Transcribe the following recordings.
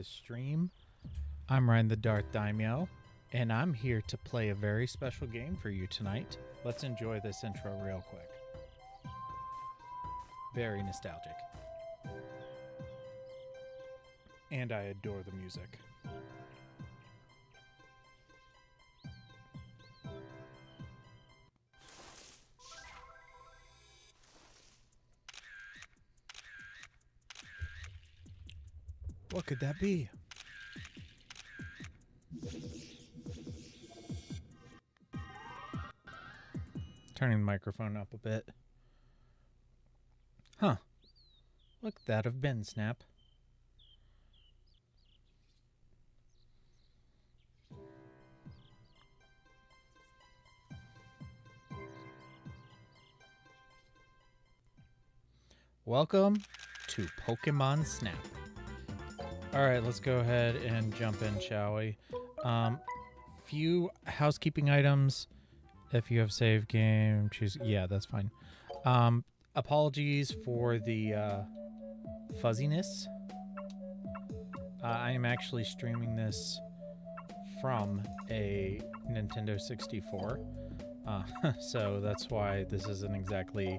the stream. I'm Ryan the DarthDaimyo, and I'm here to play a very special game for you tonight. Let's enjoy this intro real quick. Very nostalgic. And I adore the music. What could that be? Turning the microphone up a bit. Huh. What could that have been, Snap? Welcome to Pokemon Snap. Alright, let's go ahead and jump in, shall we? Few housekeeping items. If you have save game, choose... Yeah, that's fine. Apologies for the fuzziness. I am actually streaming this from a Nintendo 64. So that's why this isn't exactly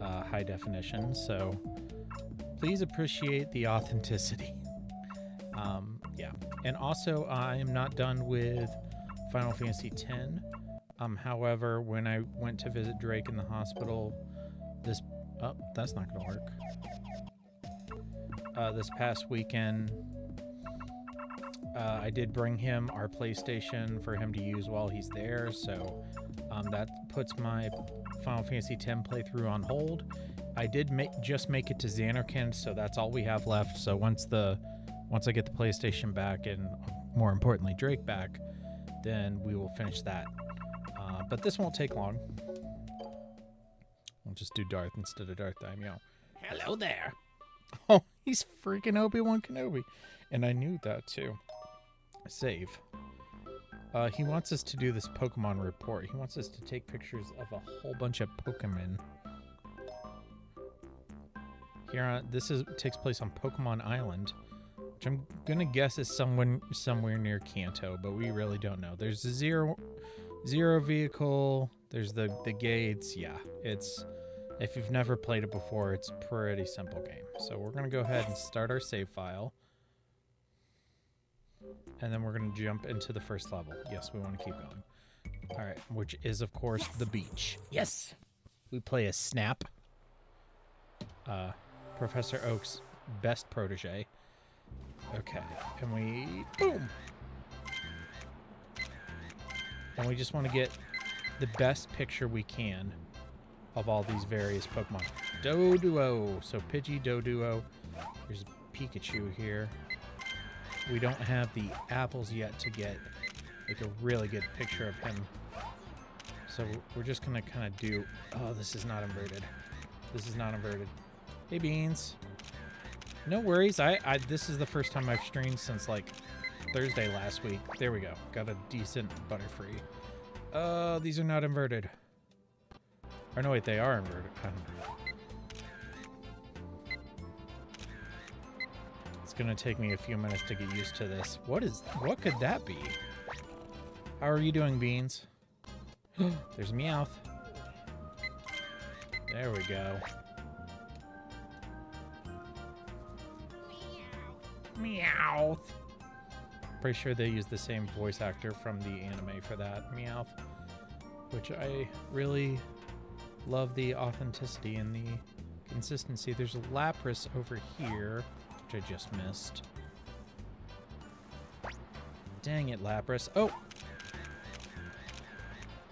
high definition. So please appreciate the authenticity. Yeah, and also I am not done with Final Fantasy X. However, when I went to visit Drake in the hospital, that's not gonna work. This past weekend, I did bring him our PlayStation for him to use while he's there, so that puts my Final Fantasy X playthrough on hold. I did just make it to Xanarkand, so that's all we have left. So once I get the PlayStation back, and more importantly Drake back, then we will finish that. But this won't take long. We'll just do Darth instead of DarthDaimyo. Hello there! Oh, he's freaking Obi-Wan Kenobi. And I knew that too. Save. He wants us to do this Pokemon report. He wants us to take pictures of a whole bunch of Pokemon. Here, takes place on Pokemon Island, which I'm gonna guess is somewhere near Kanto, but we really don't know. There's a zero vehicle. There's the gates. Yeah, if you've never played it before, it's a pretty simple game. So we're gonna go ahead and start our save file, and then we're gonna jump into the first level. Yes, we want to keep going. All right, which is of course the beach. Yes, we play as Snap, Professor Oak's best protege. Okay, and we boom. And we just want to get the best picture we can of all these various Pokemon. Doduo. So Pidgey, Doduo. There's Pikachu here. We don't have the apples yet to get like a really good picture of him. So we're just going to kind of do... Oh, this is not inverted. This is not inverted. Hey, Beans. No worries. This is the first time I've streamed since like Thursday last week. There we go. Got a decent Butterfree. These are not inverted. Or no, wait, they are inverted. It's gonna take me a few minutes to get used to this. What could that be? How are you doing, Beans? There's Meowth. There we go. Meowth. Pretty sure they use the same voice actor from the anime for that, Meowth. Which I really love the authenticity and the consistency. There's a Lapras over here, which I just missed. Dang it, Lapras. Oh!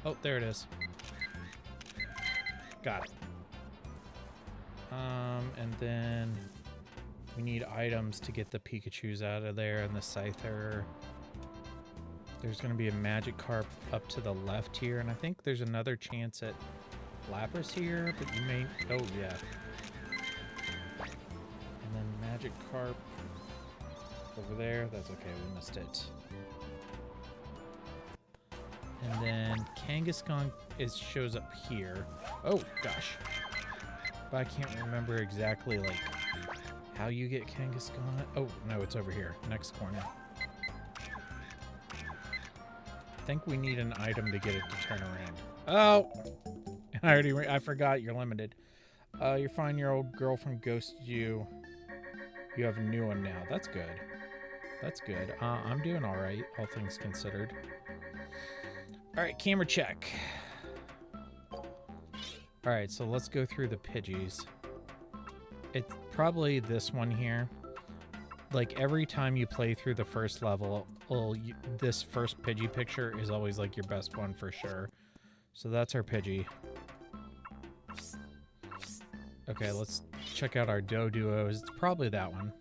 Oh, there it is. Got it. And then we need items to get the Pikachus out of there and the Scyther. There's going to be a Magikarp up to the left here, and I think there's another chance at Lapras here, but you may... Oh, yeah. And then Magikarp over there. That's okay, we missed it. And then Kangaskhan shows up here. Oh, gosh. But I can't remember exactly, like, How you get Kangaskhan? Oh, no, it's over here. Next corner. I think we need an item to get it to turn around. Oh! I forgot you're limited. You're fine. Your old girlfriend ghosted you. You have a new one now. That's good. That's good. I'm doing all right, all things considered. All right, camera check. All right, so let's go through the Pidgeys. It's probably this one here. Like, every time you play through the first level, this first Pidgey picture is always, like, your best one for sure. So that's our Pidgey. Okay, let's check out our Doduos. It's probably that one.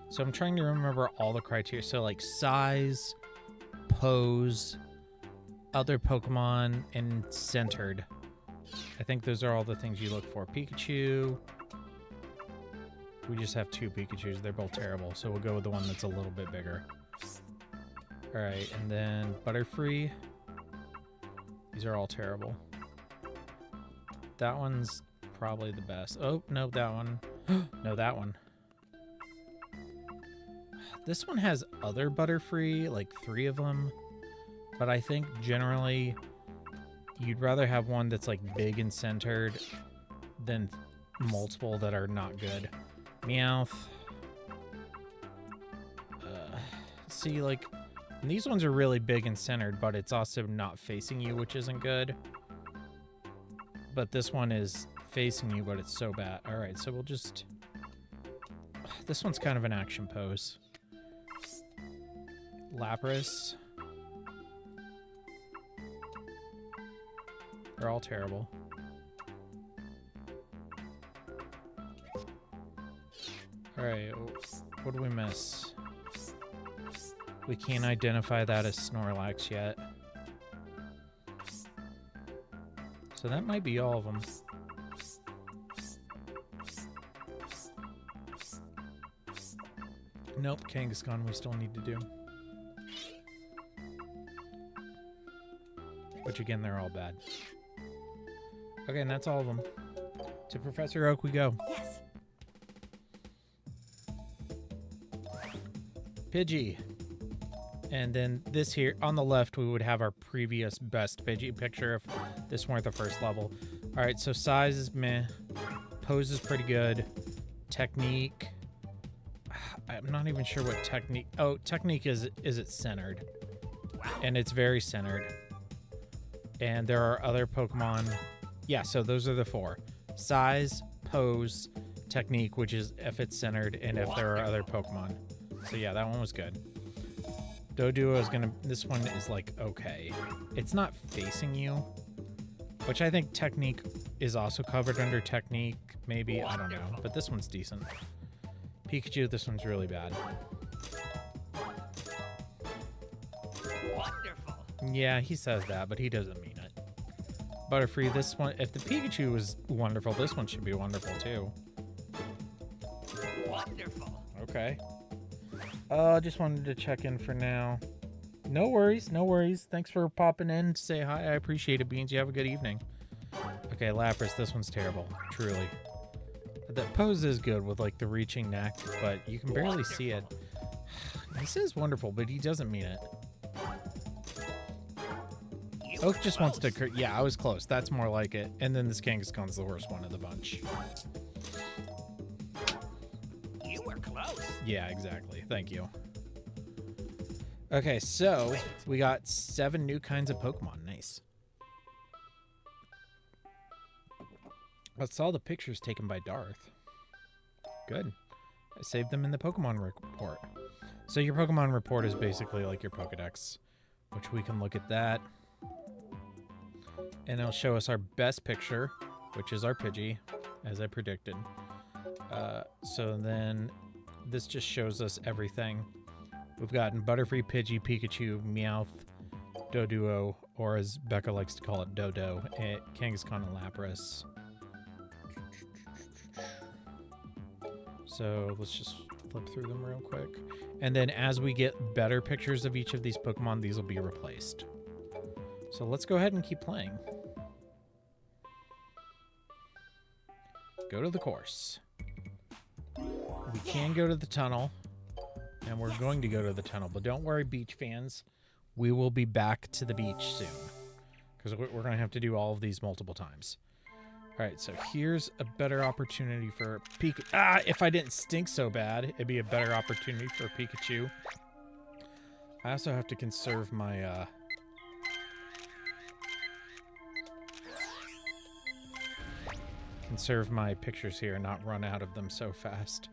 So I'm trying to remember all the criteria. So, like, size, pose, other Pokemon, and centered. I think those are all the things you look for. Pikachu. We just have 2 Pikachus. They're both terrible. So we'll go with the one that's a little bit bigger. Alright, and then Butterfree. These are all terrible. That one's probably the best. Oh, no, that one. No, that one. This one has other Butterfree, like 3 of them. But I think generally you'd rather have one that's like big and centered than multiple that are not good. Meowth. See, like, these ones are really big and centered, but it's also not facing you, which isn't good. But this one is facing you, but it's so bad. All right, so we'll just... This one's kind of an action pose. Lapras. They're all terrible. Alright, what do we miss? We can't identify that as Snorlax yet. So that might be all of them. Nope, Kangaskhan we still need to do. Which again, they're all bad. Okay, and that's all of them. To Professor Oak we go. Yes. Pidgey. And then this here, on the left, we would have our previous best Pidgey picture if this weren't the first level. All right, so size is meh. Pose is pretty good. Technique. I'm not even sure what technique... Oh, technique is it centered. And it's very centered. And there are other Pokemon... Yeah, so those are the 4. Size, pose, technique, which is if it's centered, and if there are other Pokemon. So yeah, that one was good. Doduo is gonna... This one is like, okay. It's not facing you, which I think technique is also covered under technique, maybe. I don't know. But this one's decent. Pikachu, this one's really bad. Wonderful. Yeah, he says that, but he doesn't mean it. Butterfree, this one... If the Pikachu was wonderful, this one should be wonderful too. Wonderful. Okay. Just wanted to check in for now. No worries, no worries. Thanks for popping in to say hi. I appreciate it, Beans. You have a good evening. Okay, Lapras, this one's terrible. Truly. The pose is good with, like, the reaching neck, but you can barely see it. He says wonderful, but he doesn't mean it. Oak just wants to... Yeah, I was close. That's more like it. And then this Kangaskhan's the worst one of the bunch. You were close. Yeah, exactly. Thank you. Okay, so we got 7 new kinds of Pokemon. Nice. I saw the pictures taken by Darth. Good. I saved them in the Pokemon report. So your Pokemon report is basically like your Pokedex, which we can look at that. And it'll show us our best picture, which is our Pidgey, as I predicted. So then this just shows us everything. We've gotten Butterfree, Pidgey, Pikachu, Meowth, Doduo, or as Becca likes to call it, Dodo, Kangaskhan, and Lapras. So let's just flip through them real quick. And then as we get better pictures of each of these Pokemon, these will be replaced. So let's go ahead and keep playing. go to the course. We can go to the tunnel, and we're going to go to the tunnel. But don't worry, beach fans. We will be back to the beach soon, because we're going to have to do all of these multiple times. All right, so here's a better opportunity for Pikachu. Ah, if I didn't stink so bad, it'd be a better opportunity for Pikachu. I also have to conserve my... conserve my pictures here and not run out of them so fast.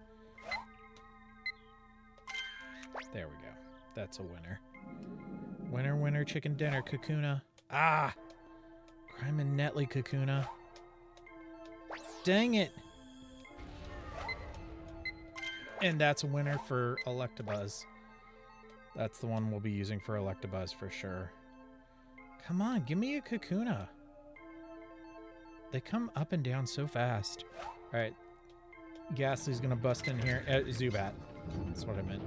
There we go. That's a winner. Winner, winner, chicken dinner, Kakuna. Ah! Crime and Netley, Kakuna. Dang it! And that's a winner for Electabuzz. That's the one we'll be using for Electabuzz for sure. Come on, give me a Kakuna. They come up and down so fast. Alright. Ghastly's gonna bust in here. Zubat. That's what I meant.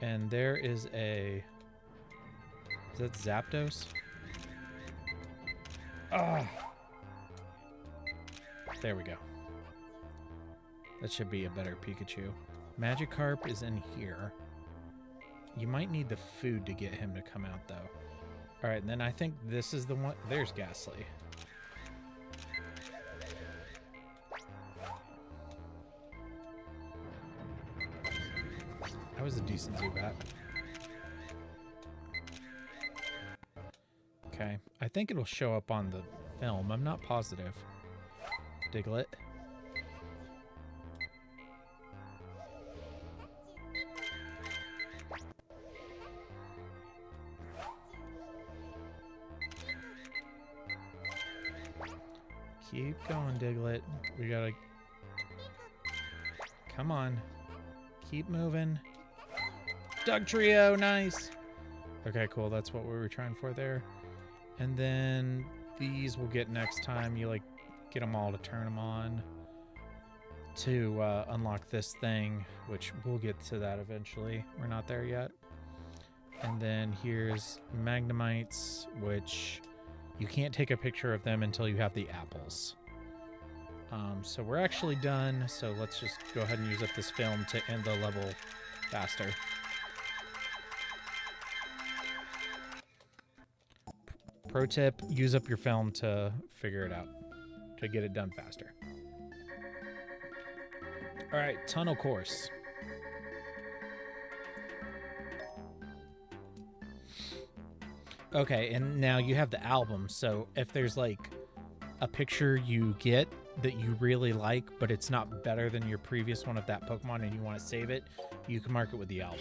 And there is a... Is that Zapdos? Ah! There we go. That should be a better Pikachu. Magikarp is in here. You might need the food to get him to come out, though. Alright, and then I think this is the one... There's Ghastly. That was a decent Zubat. Okay. I think it'll show up on the film. I'm not positive. Diglett. Keep going, Diglett. We gotta... Come on. Keep moving. Doug Trio, nice. Okay, cool. That's what we were trying for there. And then these we'll get next time. You, like, get them all to turn them on to unlock this thing, which we'll get to that eventually. We're not there yet. And then here's Magnemites, which you can't take a picture of them until you have the apples. So we're actually done. So let's just go ahead and use up this film to end the level faster. Pro tip, use up your film to figure it out, to get it done faster. All right, tunnel course. Okay, and now you have the album, so if there's like a picture you get that you really like, but it's not better than your previous one of that Pokemon and you want to save it, you can mark it with the album.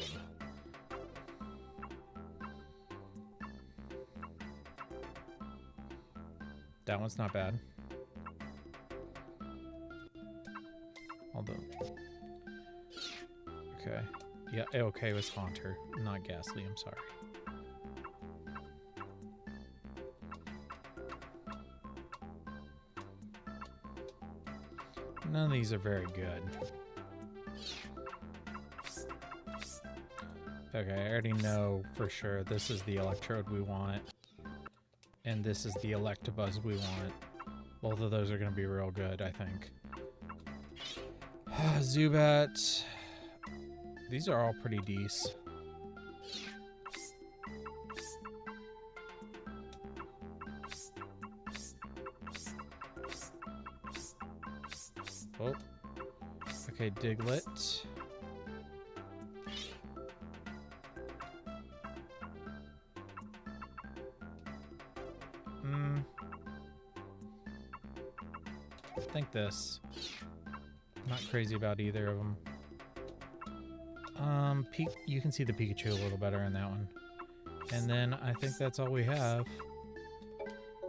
That one's not bad. Although... Okay. Yeah, okay, it was Haunter, not Ghastly, I'm sorry. None of these are very good. Okay, I already know for sure this is the Electrode we want. And this is the Electabuzz we want. Both of those are going to be real good, I think. Zubat. These are all pretty decent. Oh. Okay, Diglett. I think this. I'm not crazy about either of them. You can see the Pikachu a little better in that one. And then I think that's all we have.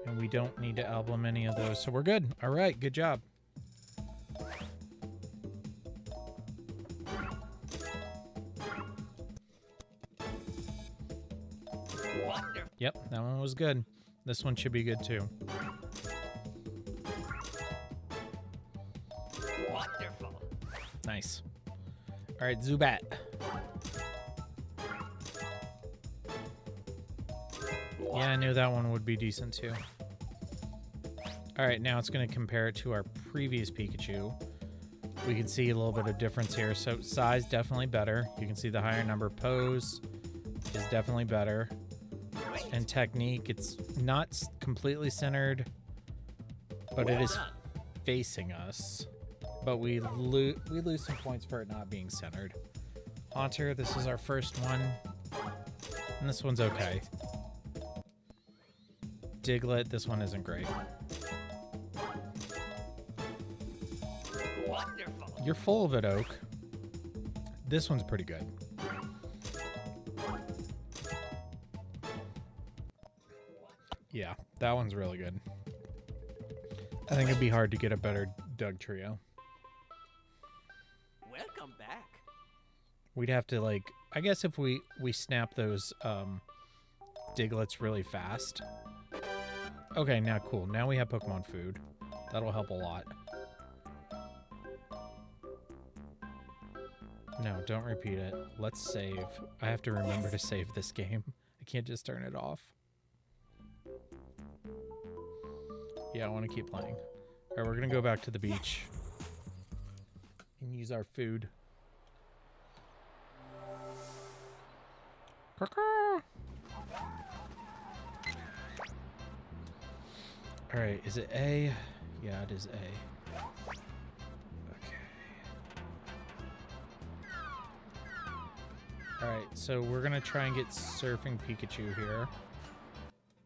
And we don't need to album any of those, so we're good. All right, good job. Wonderful. Yep, that one was good. This one should be good too. Wonderful. Nice. All right, Zubat. Yeah, I knew that one would be decent too. All right, now it's going to compare it to our previous Pikachu. We can see a little bit of difference here. So size, definitely better. You can see the higher number. Pose is definitely better. And technique, it's not completely centered, but it is facing us. But we lose some points for it not being centered. Haunter, this is our first one. And this one's okay. Diglett, this one isn't great. Wonderful. You're full of it, Oak. This one's pretty good. Yeah, that one's really good. I think it'd be hard to get a better Doug trio. Welcome back. We'd have to, like, I guess if we snap those Digletts really fast. Okay, now cool. Now we have Pokemon food. That'll help a lot. No, don't repeat it. Let's save. I have to remember to save this game. I can't just turn it off. Yeah, I want to keep playing. All right, we're going to go back to the beach and use our food. All right, is it A? Yeah, it is A. Okay. All right, so we're going to try and get Surfing Pikachu here.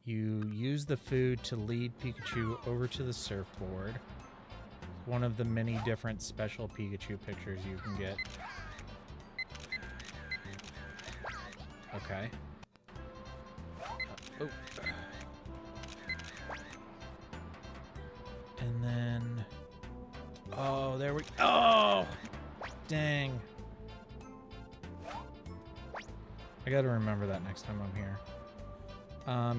You use the food to lead Pikachu over to the surfboard. One of the many different special Pikachu pictures you can get. Okay. Oh. And then... Oh, there we... Oh! Dang. I gotta remember that next time I'm here.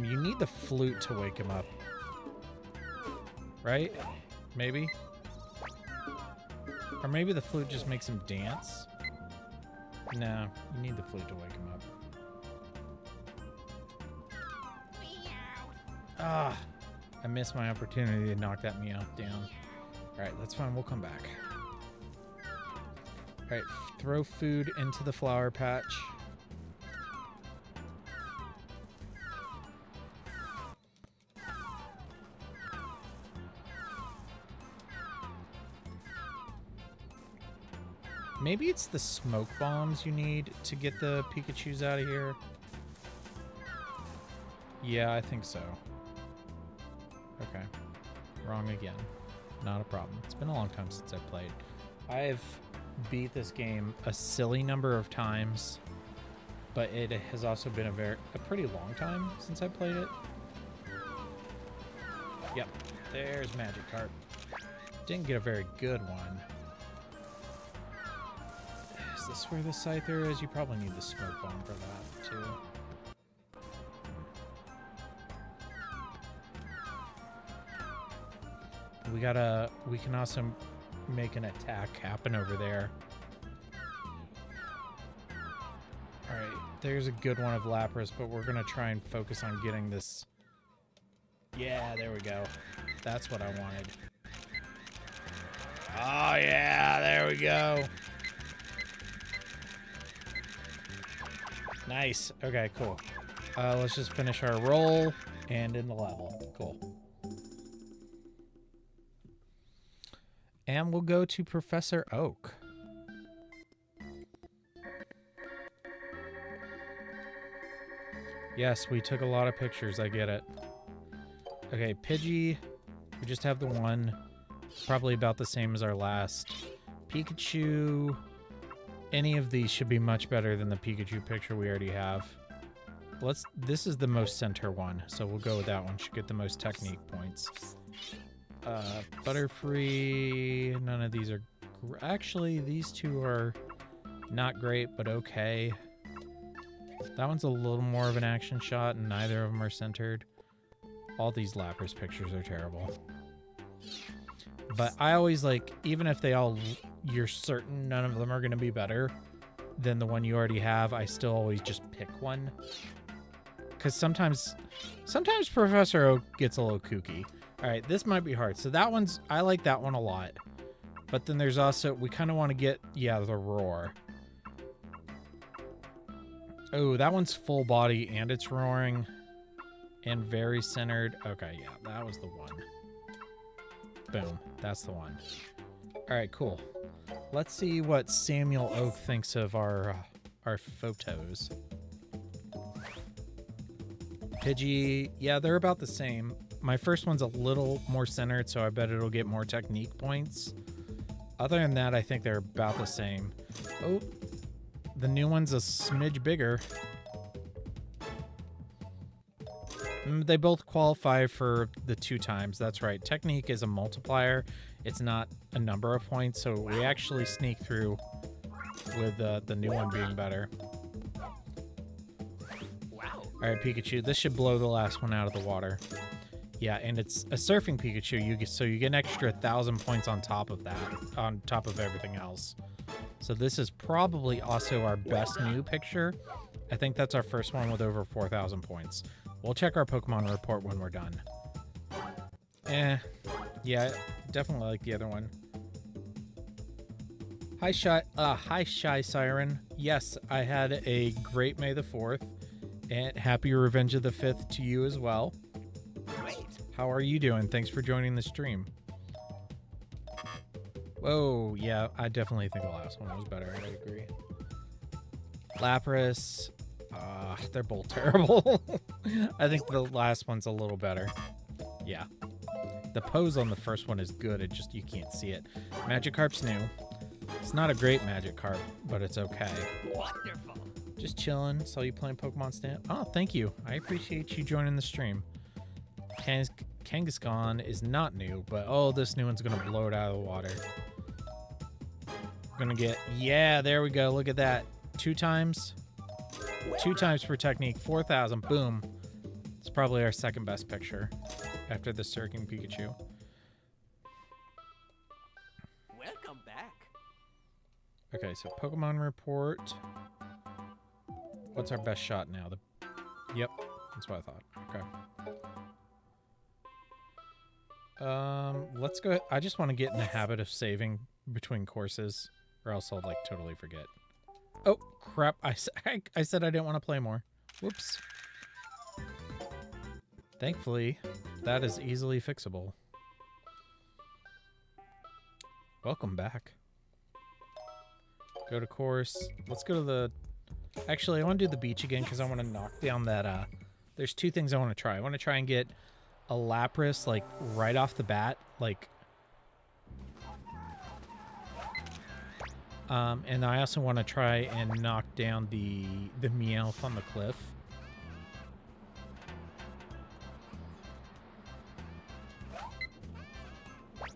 You need the flute to wake him up. Right? Maybe? Or maybe the flute just makes him dance? No, you need the flute to wake him up. Ah! I missed my opportunity to knock that Meowth down. Alright, that's fine. We'll come back. Alright, throw food into the flower patch. Maybe it's the smoke bombs you need to get the Pikachus out of here. Yeah, I think so. Okay. Wrong again. Not a problem. It's been a long time since I played. I've beat this game a silly number of times, but it has also been a pretty long time since I played it. Yep. There's Magikarp. Didn't get a very good one. Is this where the Scyther is? You probably need the smoke bomb for that, too. We can also make an attack happen over there. Alright, there's a good one of Lapras, but we're gonna try and focus on getting this. Yeah, there we go. That's what I wanted. Oh yeah, there we go. Nice. Okay, cool. Let's just finish our roll and in the level. Cool. And we'll go to Professor Oak. Yes, we took a lot of pictures. I get it. Okay, Pidgey. We just have the one. Probably about the same as our last. Pikachu. Any of these should be much better than the Pikachu picture we already have. This is the most center one, so we'll go with that one. Should get the most technique points. Butterfree. None of these are... Actually, these two are not great, but okay. That one's a little more of an action shot, and neither of them are centered. All these Lapras pictures are terrible. But I always like, even if they all... You're certain none of them are going to be better than the one you already have, I still always just pick one. Because sometimes Professor Oak gets a little kooky. All right, this might be hard. So that one's, I like that one a lot. But then there's also, we kind of want to get, yeah, the roar. Oh, that one's full body and it's roaring and very centered. Okay, yeah, that was the one. Boom, that's the one. All right, cool. Let's see what Samuel Oak thinks of our photos. Pidgey, yeah, they're about the same. My first one's a little more centered, so I bet it'll get more technique points. Other than that, I think they're about the same. Oh, the new one's a smidge bigger. They both qualify for the 2 times. That's right. Technique is a multiplier. It's not a number of points, so we actually sneak through with the new one being better. Wow. All right, Pikachu. This should blow the last one out of the water. Yeah, and it's a surfing Pikachu. You get an extra 1,000 points on top of that, on top of everything else. So this is probably also our best new picture. I think that's our first one with over 4,000 points. We'll check our Pokemon report when we're done. Yeah, definitely like the other one. Hi, Shy Siren. Yes, I had a great May the 4th, and happy Revenge of the 5th to you as well. Great. How are you doing? Thanks for joining the stream. Whoa, yeah, I definitely think the last one was better. I agree. Lapras, they're both terrible. I think the last one's a little better. Yeah. The pose on the first one is good. It just, you can't see it. Magikarp's new. It's not a great Magikarp, but it's okay. Wonderful. Just chilling. Saw you playing Pokemon Snap. Oh, thank you. I appreciate you joining the stream. Kangaskhan is not new, but oh, this new one's gonna blow it out of the water. Gonna get, yeah, there we go. Look at that. 2 times. 2 times per technique. 4,000. Boom. It's probably our second best picture after the Surging Pikachu. Welcome back. Okay, so Pokemon report. What's our best shot now? Yep, that's what I thought. Okay. Let's go. I just want to get in the habit of saving between courses, or else I'll like totally forget. Oh crap! I said I didn't want to play more. Whoops. Thankfully, that is easily fixable. Welcome back. Go to course. Let's go to the... Actually, I want to do the beach again because I want to knock down that... There's 2 things I want to try. I want to try and get a Lapras, like, right off the bat. Like... and I also want to try and knock down the Meowth on the cliff.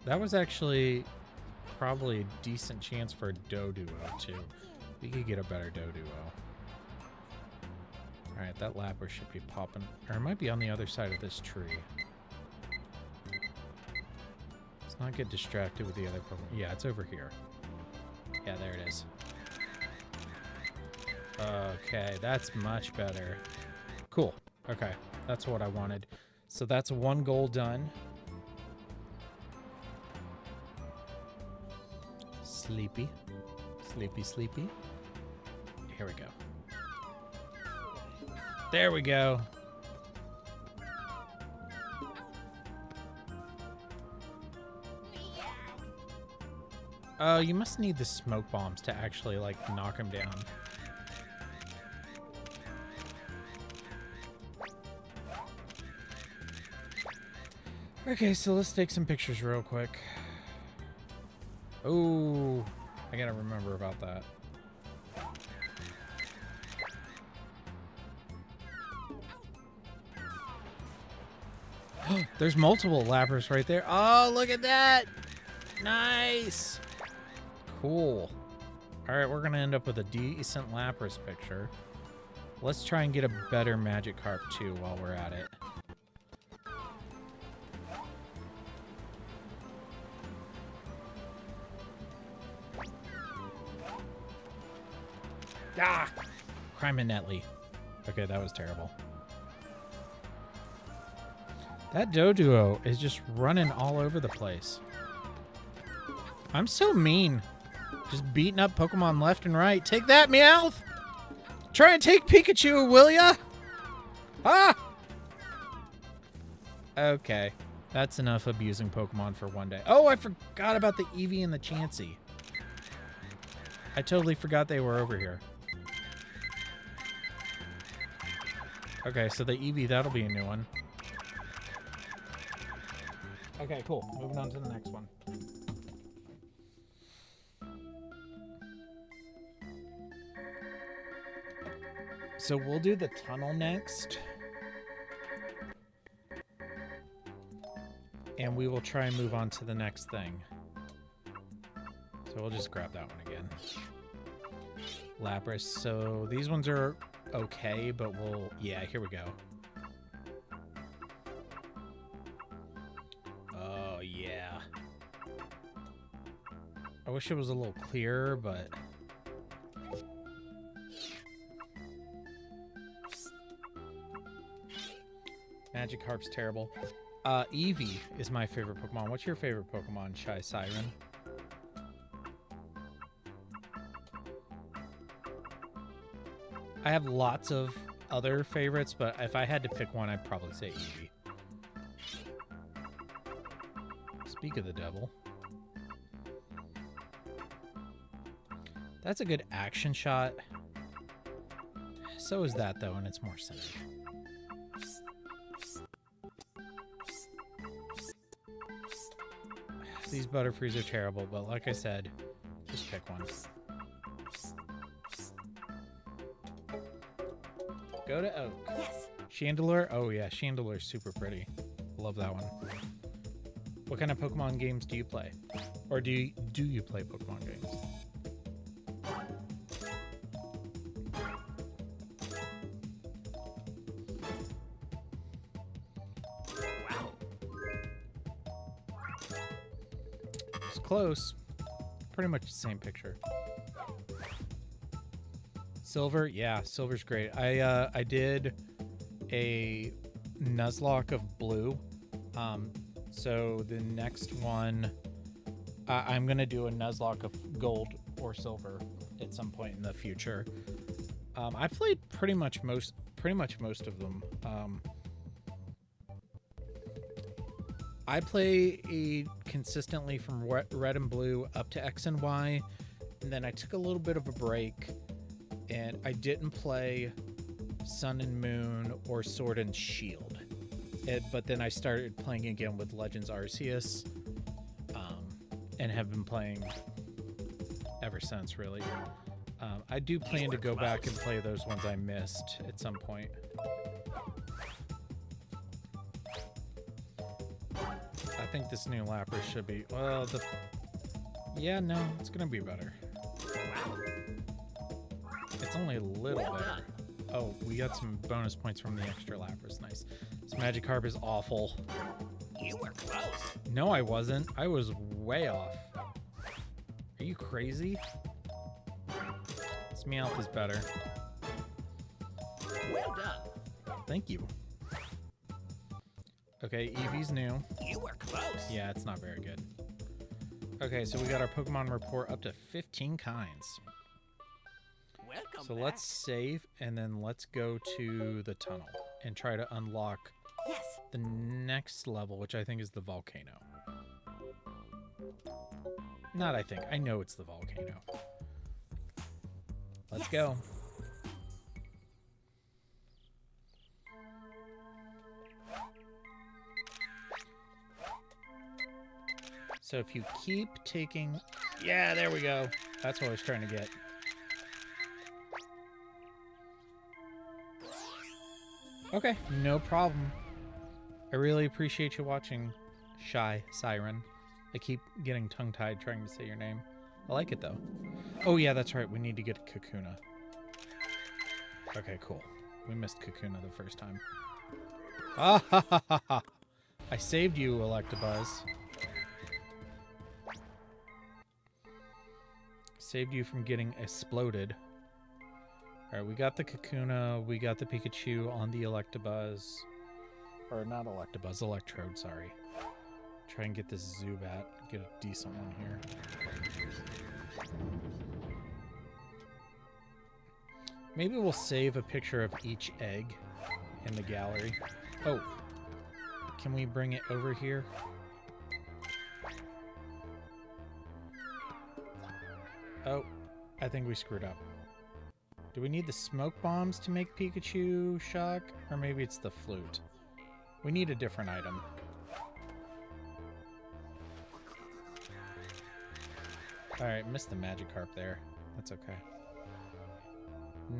That was actually probably a decent chance for a Doduo, too. We could get a better Doduo. Alright, that Lapras should be popping. Or it might be on the other side of this tree. Let's not get distracted with the other Pokemon. Yeah, it's over here. Yeah, there it is. Okay, that's much better. Cool. Okay, that's what I wanted. So that's 1 goal done. Sleepy. Sleepy, sleepy. Here we go. There we go. Oh, you must need the smoke bombs to actually, like, knock him down. Okay, so let's take some pictures real quick. Oh, I gotta remember about that. There's multiple Lapras right there. Oh, look at that! Nice! Cool. Alright, we're gonna end up with a decent Lapras picture. Let's try and get a better Magikarp too while we're at it. Ah! Criminelli. Okay, that was terrible. That Doduo is just running all over the place. I'm so mean. Just beating up Pokemon left and right. Take that, Meowth! Try and take Pikachu, will ya? Ah! Okay. That's enough abusing Pokemon for one day. Oh, I forgot about the Eevee and the Chansey. I totally forgot they were over here. Okay, so the Eevee, that'll be a new one. Okay, cool. Moving on to the next one. So we'll do the tunnel next. And we will try and move on to the next thing. So we'll just grab that one again. Lapras. So these ones are okay, but we'll... Yeah, here we go. Oh, yeah. I wish it was a little clearer, but... Magikarp's terrible. Eevee is my favorite Pokemon. What's your favorite Pokemon, Shy Siren? I have lots of other favorites, but if I had to pick one, I'd probably say Eevee. Speak of the devil. That's a good action shot. So is that, though, and it's more centered. These Butterfrees are terrible, but like I said, just pick one. Go to Oak. Yes. Chandelure? Oh yeah, Chandelure's super pretty. Love that one. What kind of Pokemon games do you play? Or do you play Pokemon games? Wow. It's close. Pretty much the same picture. Silver, yeah, Silver's great. I did a Nuzlocke of blue. So the next one, I'm gonna do a Nuzlocke of gold or silver at some point in the future. I played pretty much most of them. I play consistently from red and blue up to X and Y, and then I took a little bit of a break. And I didn't play Sun and Moon or Sword and Shield. But then I started playing again with Legends Arceus. And have been playing ever since, really. I do plan to go back and play those ones I missed at some point. I think this new Lapras should be... Well, yeah, no, it's going to be better. It's only a little better. Oh, we got some bonus points from the extra Lapras. Nice. This Magikarp is awful. You were close. No, I wasn't. I was way off. Are you crazy? This Meowth is better. Well done. Thank you. Okay, Eevee's new. You were close. Yeah, it's not very good. Okay, so we got our Pokemon report up to 15 kinds. Welcome So back. let's save, and then let's go to the tunnel and try to unlock Yes. the next level, which I think is the volcano. Not I think. I know it's the volcano. Let's go. So if you keep taking... Yeah, there we go. That's what I was trying to get. Okay, no problem. I really appreciate you watching, Shy Siren. I keep getting tongue-tied trying to say your name. I like it, though. Oh, yeah, that's right. We need to get Kakuna. Okay, cool. We missed Kakuna the first time. Ah, ha, ha, ha, ha. I saved you, Electabuzz. Saved you from getting exploded. Alright, we got the Kakuna, we got the Pikachu on the Electabuzz. Or not Electabuzz, Electrode, sorry. Try and get this Zubat. Get a decent one here. Maybe we'll save a picture of each egg in the gallery. Oh, can we bring it over here? Oh, I think we screwed up. Do we need the smoke bombs to make Pikachu shock? Or maybe it's the flute. We need a different item. Alright, missed the Magikarp there. That's okay.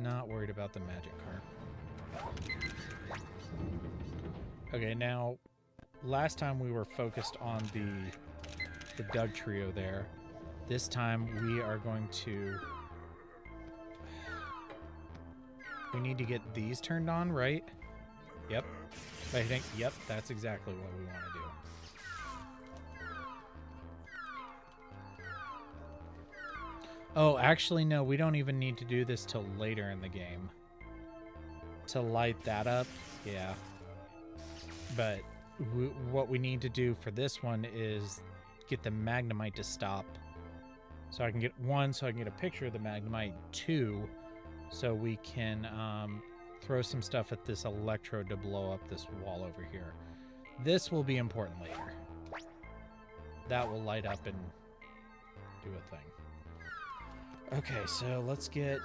Not worried about the Magikarp. Okay, now, last time we were focused on the Doug trio there. This time we are going to... We need to get these turned on, right? Yep. I think, yep, that's exactly what we want to do. Oh, actually, no, we don't even need to do this till later in the game. To light that up, yeah. But what we need to do for this one is get the Magnemite to stop. So I can get, 1, so I can get a picture of the Magnemite. 2, so we can throw some stuff at this Electrode to blow up this wall over here. This will be important later. That will light up and do a thing. Okay, so let's get...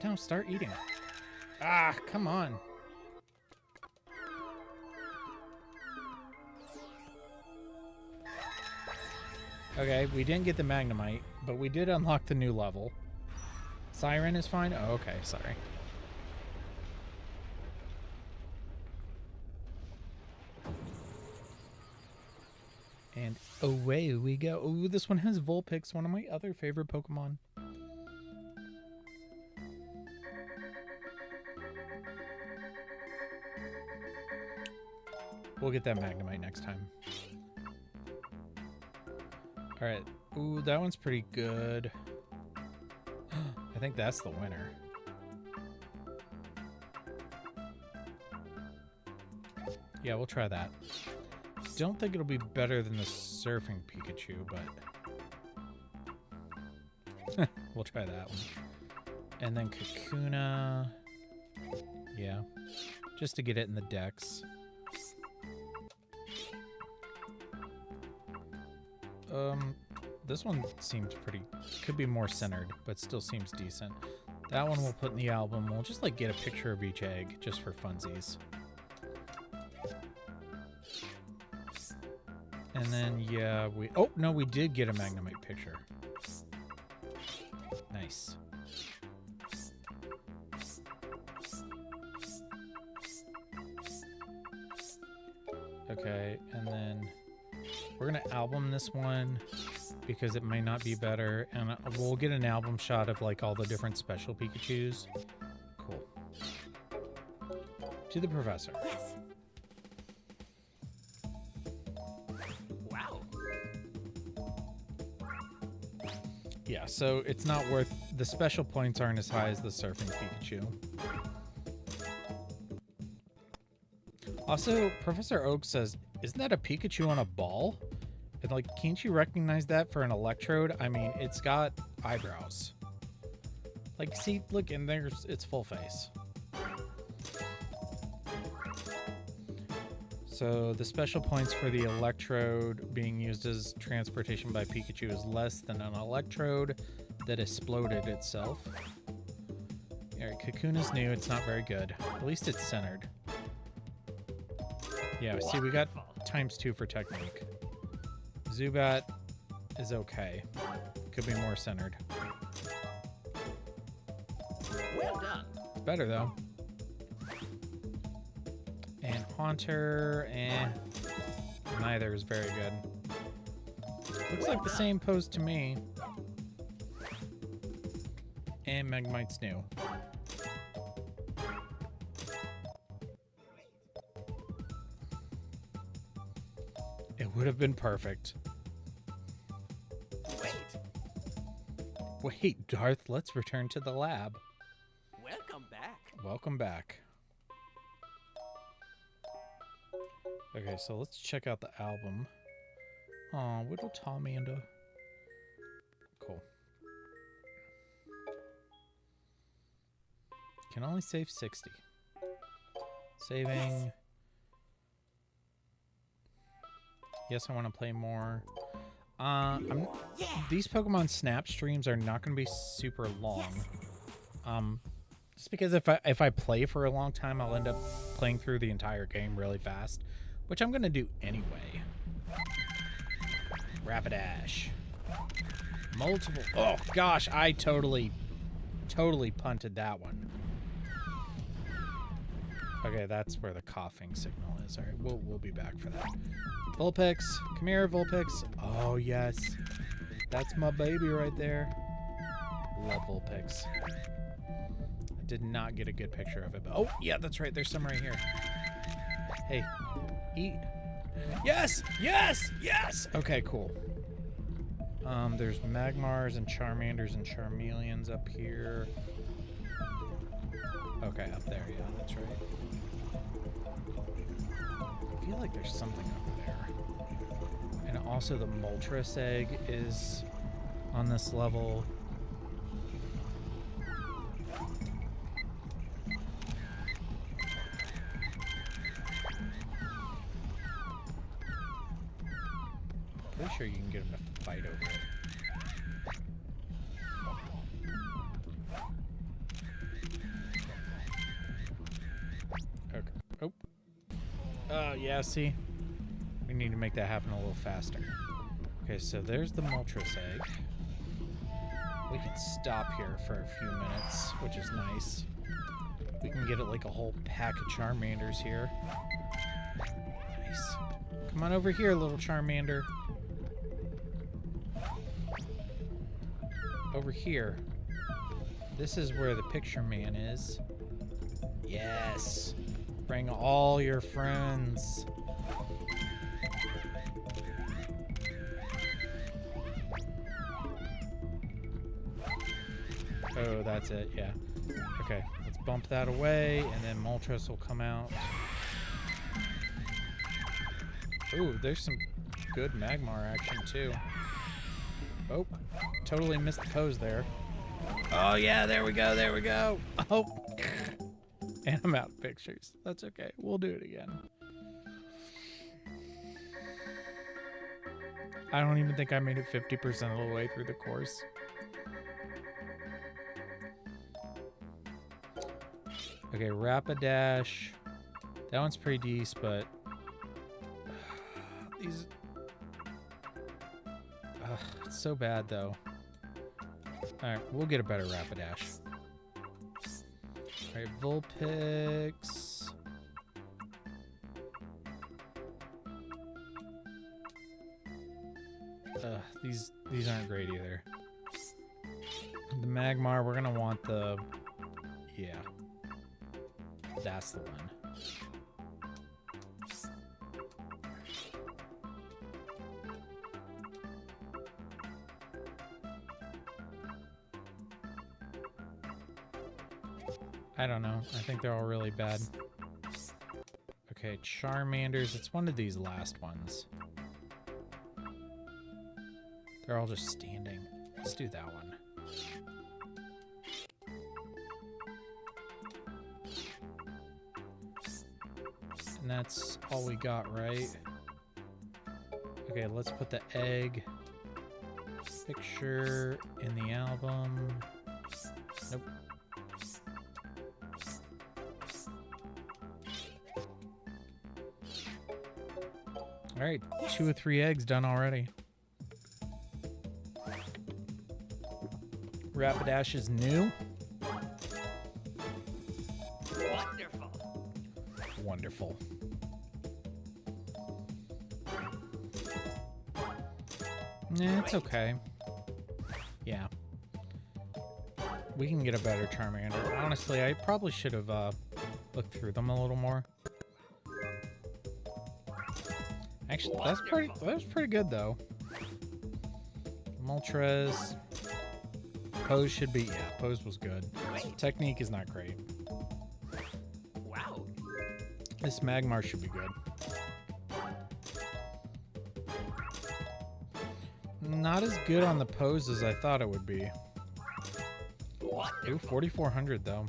No, start eating. Ah, come on. Okay, we didn't get the Magnemite, but we did unlock the new level. Siren is fine? Oh, okay, sorry. And away we go. Oh, this one has Vulpix, one of my other favorite Pokemon. We'll get that Magnemite next time. Alright. Ooh, that one's pretty good. I think that's the winner. Yeah, we'll try that. Don't think it'll be better than the surfing Pikachu, but we'll try that one. And then Kakuna. Yeah. Just to get it in the decks. This one seems pretty... Could be more centered, but still seems decent. That one we'll put in the album. We'll just, like, get a picture of each egg, just for funsies. And then, yeah, we... Oh, no, we did get a Magnemite picture. Nice. Okay, and then we're going to album this one because it might not be better. And we'll get an album shot of, like, all the different special Pikachus. Cool. To the professor. Yes. Wow. Yeah, so it's not worth... The special points aren't as high as the surfing Pikachu. Also, Professor Oak says, isn't that a Pikachu on a ball? And, like, can't you recognize that for an Electrode? I mean, it's got eyebrows. Like, see, look, and there's its full face. So the special points for the Electrode being used as transportation by Pikachu is less than an Electrode that exploded itself. Alright, Cocoon is new. It's not very good. At least it's centered. Yeah, see, we got ×2 for technique. Zubat is okay. Could be more centered. Well done. It's better, though. And Haunter, neither is very good. Looks like the same pose to me. And Magnemite's new. It would have been perfect. Wait, Darth, let's return to the lab. Welcome back. Welcome back. Okay, so let's check out the album. Aw, little Tomanda. Cool. Can only save 60. Saving. Yes, I want to play more. These Pokemon Snap streams are not going to be super long. Just because if I play for a long time, I'll end up playing through the entire game really fast, which I'm going to do anyway. Rapidash. Multiple. Oh gosh, I totally punted that one. Okay, that's where the coughing signal is. All right, we'll be back for that. Vulpix, come here, Vulpix. Oh yes, that's my baby right there. Love Vulpix. I did not get a good picture of it, but oh yeah, that's right. There's some right here. Hey, eat. Yes, yes, yes. Okay, cool. There's Magmars and Charmanders and Charmeleons up here. Okay, up there, yeah, that's right. I feel like there's something over there. And also the Moltres egg is on this level. Pretty sure you can get him to fight over it. Okay. Oh. Yeah, see? We need to make that happen a little faster. Okay, so there's the Moltres egg. We can stop here for a few minutes, which is nice. We can get it like a whole pack of Charmanders here. Nice. Come on over here, little Charmander. Over here. This is where the picture man is. Yes. Bring all your friends. Oh, that's it, yeah. Okay, let's bump that away, and then Moltres will come out. Ooh, there's some good Magmar action, too. Oh, totally missed the pose there. Oh, yeah, there we go, there we go. Oh, and I'm out of pictures. That's okay. We'll do it again. I don't even think I made it 50% of the way through the course. Okay, Rapidash. That one's pretty decent, but these... it's so bad, though. Alright, we'll get a better Rapidash. Alright, Vulpix. These aren't great either. The Magmar, we're gonna want the... Yeah. That's the one. I don't know. I think they're all really bad. Okay, Charmanders. It's one of these last ones. They're all just standing. Let's do that one. And that's all we got, right? Okay, let's put the egg picture in the album. Nope. Alright, 2 or 3 eggs done already. Rapidash is new. Wonderful. Wonderful. Yeah, it's okay. Yeah. We can get a better Charmander. Honestly, I probably should have looked through them a little more. Actually, that was pretty good though. Moltres. Pose should be, yeah, pose was good. Technique is not great. Wow. This Magmar should be good. Not as good on the pose as I thought it would be. Ooh, 4,400 though.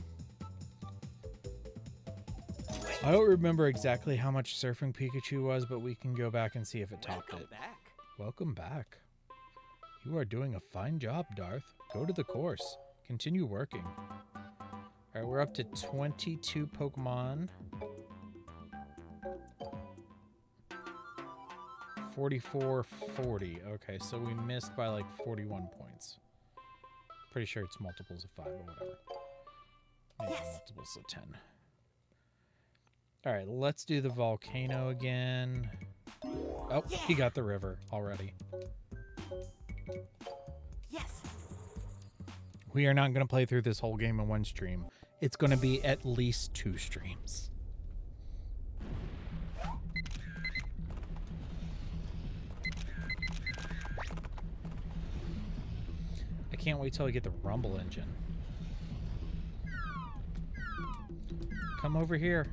I don't remember exactly how much Surfing Pikachu was, but we can go back and see if it topped it. Welcome back. You are doing a fine job, Darth. Go to the course. Continue working. All right, we're up to 22 Pokemon. 4440. Okay, so we missed by like 41 points. Pretty sure it's multiples of 5 or whatever. Maybe multiples of 10. All right, let's do the volcano again. Oh, he got the river already. Yes. We are not going to play through this whole game in one stream. It's going to be at least 2 streams. I can't wait till I get the rumble engine. Come over here.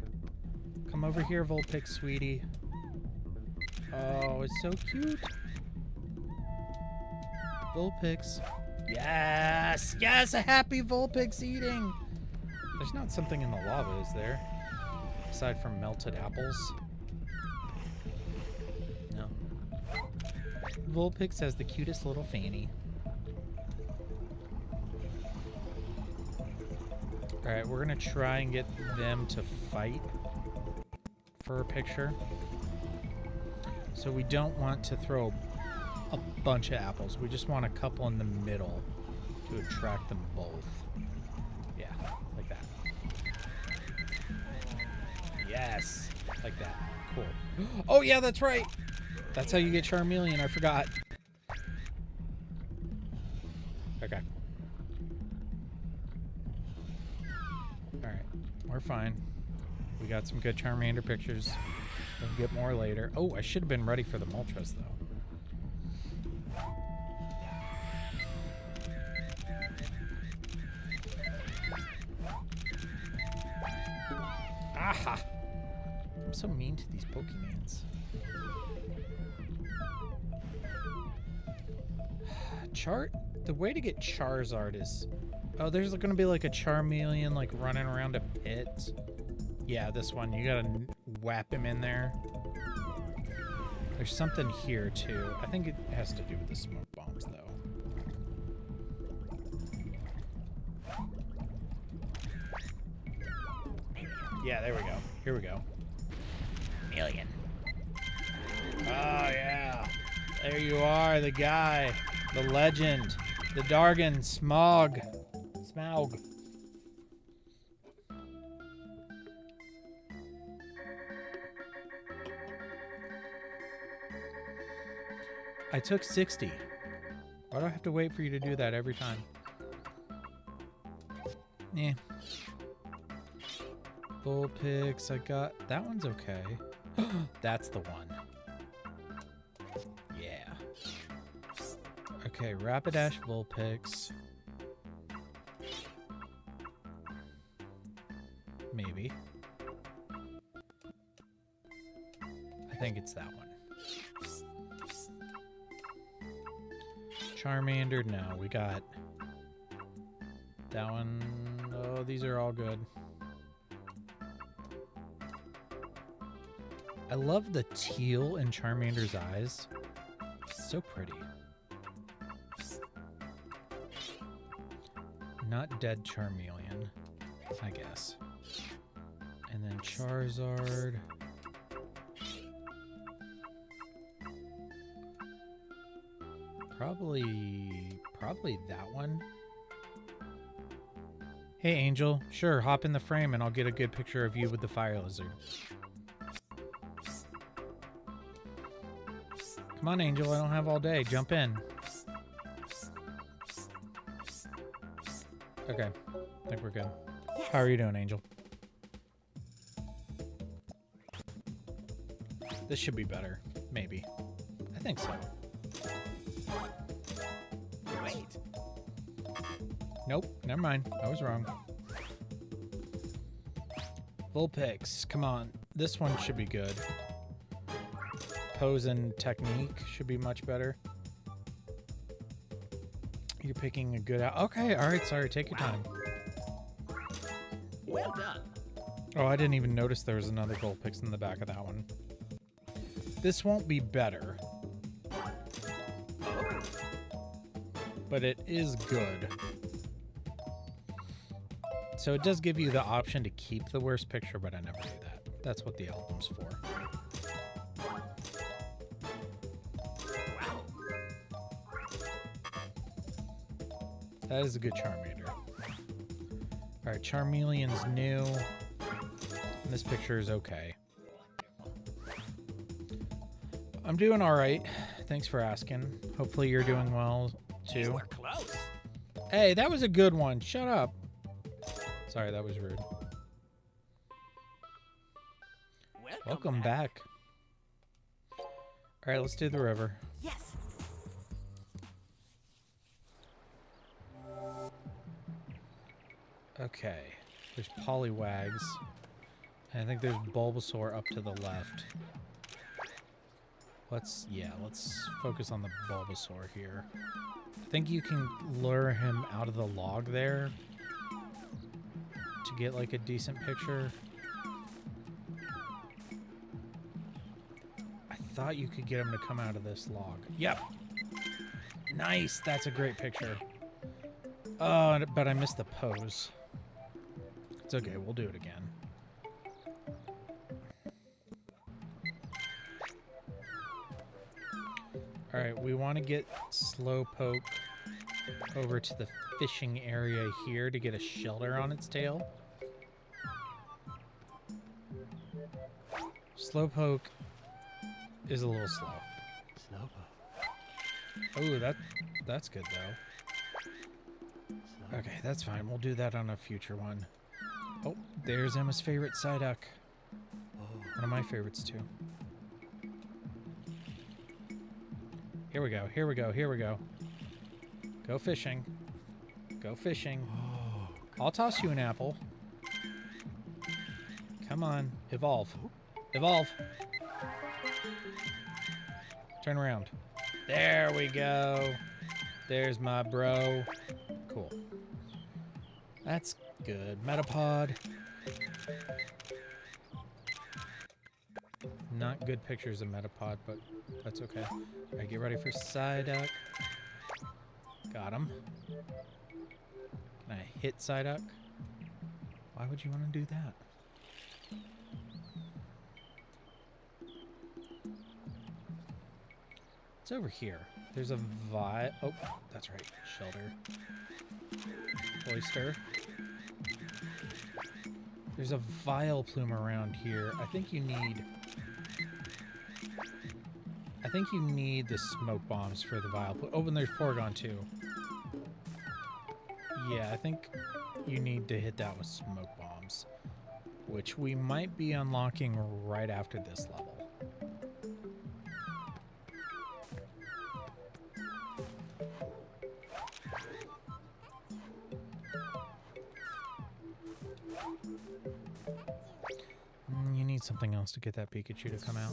Come over here, Vulpix, sweetie. Oh, it's so cute. Vulpix. Yes! Yes, a happy Vulpix eating! There's not something in the lava, is there? Aside from melted apples? No. Vulpix has the cutest little fanny. Alright, we're gonna try and get them to fight for a picture. So we don't want to throw a bunch of apples. We just want a couple in the middle to attract them both. Yeah, like that. Yes, like that. Cool. Oh yeah, that's right. That's how you get Charmeleon. I forgot. Okay. Alright, we're fine. We got some good Charmander pictures. We'll get more later. Oh, I should have been ready for the Moltres, though. Aha! I'm so mean to these Pokemons. The way to get Charizard is... Oh, there's going to be like a Charmeleon like running around a pit. Yeah, this one. You gotta whap him in there. There's something here, too. I think it has to do with the smoke bombs, though. Yeah, there we go. Here we go. Million. Oh, yeah. There you are, the guy. The legend. The Dargon. Smaug. I took 60. Why do I have to wait for you to do that every time? Yeah. Vulpix, I got... That one's okay. That's the one. Yeah. Okay, Rapidash Vulpix. Maybe. I think it's that one. Charmander, no. We got that one. Oh, these are all good. I love the teal in Charmander's eyes. It's so pretty. Not dead Charmeleon, I guess. And then Charizard. Probably that one. Hey, Angel. Sure, hop in the frame and I'll get a good picture of you with the fire lizard. Come on, Angel. I don't have all day. Jump in. Okay. I think we're good. How are you doing, Angel? This should be better. Maybe. I think so. Wait. Nope. Never mind. I was wrong. Vulpix. Come on. This one should be good. Pose and technique should be much better. You're picking a good out. Okay, all right, sorry. Take your time. Well done. Oh, I didn't even notice there was another gold pix in the back of that one. This won't be better, but it is good. So it does give you the option to keep the worst picture, but I never do that. That's what the album's for. Wow. That is a good Charmander. All right, Charmeleon's new. And this picture is okay. I'm doing all right. Thanks for asking. Hopefully you're doing well, too. You were close. Hey, that was a good one. Shut up. Sorry, that was rude. Welcome back. All right, let's do the river. Yes. Okay. There's Poliwags. And I think there's Bulbasaur up to the left. Let's focus on the Bulbasaur here. I think you can lure him out of the log there to get like a decent picture. I thought you could get him to come out of this log. Yep. Nice. That's a great picture. Oh, but I missed the pose. It's okay. We'll do it again. All right, we want to get Slowpoke over to the fishing area here to get a shelter on its tail. Slowpoke is a little slow. Oh, that's good though. Okay, that's fine. We'll do that on a future one. Oh, there's Emma's favorite Psyduck. One of my favorites too. Here we go, here we go, here we go. Go fishing. Go fishing. I'll toss you an apple. Come on, evolve. Evolve. Turn around. There we go. There's my bro. Cool. That's good. Metapod. Not good pictures of Metapod, but that's okay. All right, get ready for Psyduck. Got him. Can I hit Psyduck? Why would you want to do that? It's over here. There's a oh, that's right. Shelter. Oyster. There's a Vileplume around here. I think you need the smoke bombs for the Vileplume. Oh, and there's Porygon too. Yeah, I think you need to hit that with smoke bombs, which we might be unlocking right after this level. You need something else to get that Pikachu to come out.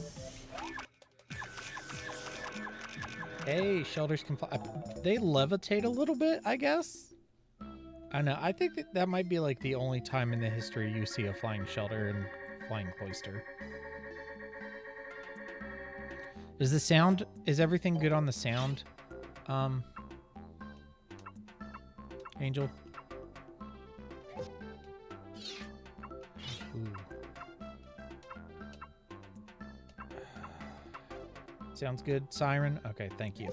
Hey, shelters can fly. They levitate a little bit, I guess. I know. I think that might be like the only time in the history you see a flying shelter and flying cloister. Is the sound? Is everything good on the sound? Angel. Ooh. Sounds good. Siren? Okay, thank you.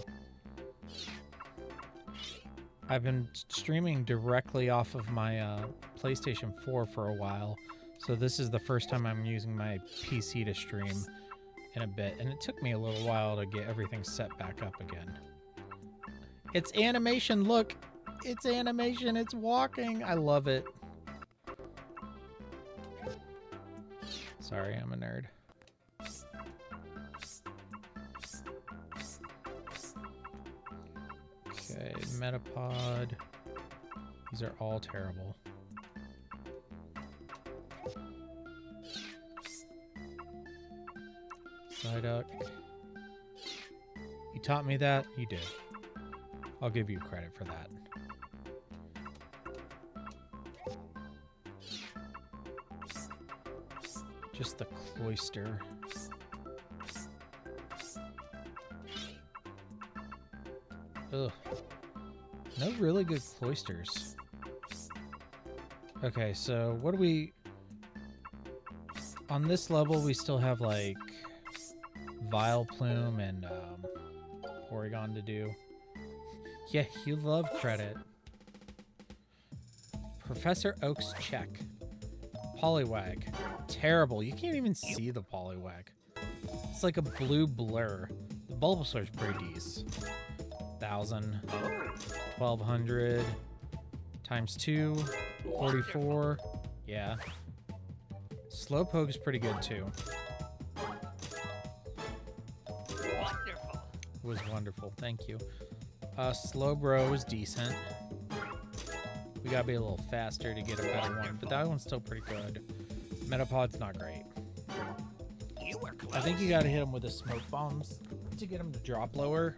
I've been streaming directly off of my PlayStation 4 for a while, so this is the first time I'm using my PC to stream in a bit, and it took me a little while to get everything set back up again. It's animation, look! It's animation, it's walking! I love it. Sorry, I'm a nerd. Okay, Metapod. These are all terrible. Psyduck. You taught me that? You did. I'll give you credit for that. Just the cloister. Ugh. No really good cloisters. Okay, so what do we... On this level, we still have, like, Vile Plume and Porygon to do. Yeah, you love credit. Professor Oak's check. Poliwag. Terrible. You can't even see the Poliwag. It's like a blue blur. The Bulbasaur's pretty decent. 1,000. 1,200. Times 2. 44. Yeah. Slowpoke's pretty good, too. Wonderful. It was wonderful. Thank you. Slowbro is decent. We gotta be a little faster to get a better one, but that one's still pretty good. Metapod's not great. You were close. I think you gotta hit him with the smoke bombs to get him to drop lower.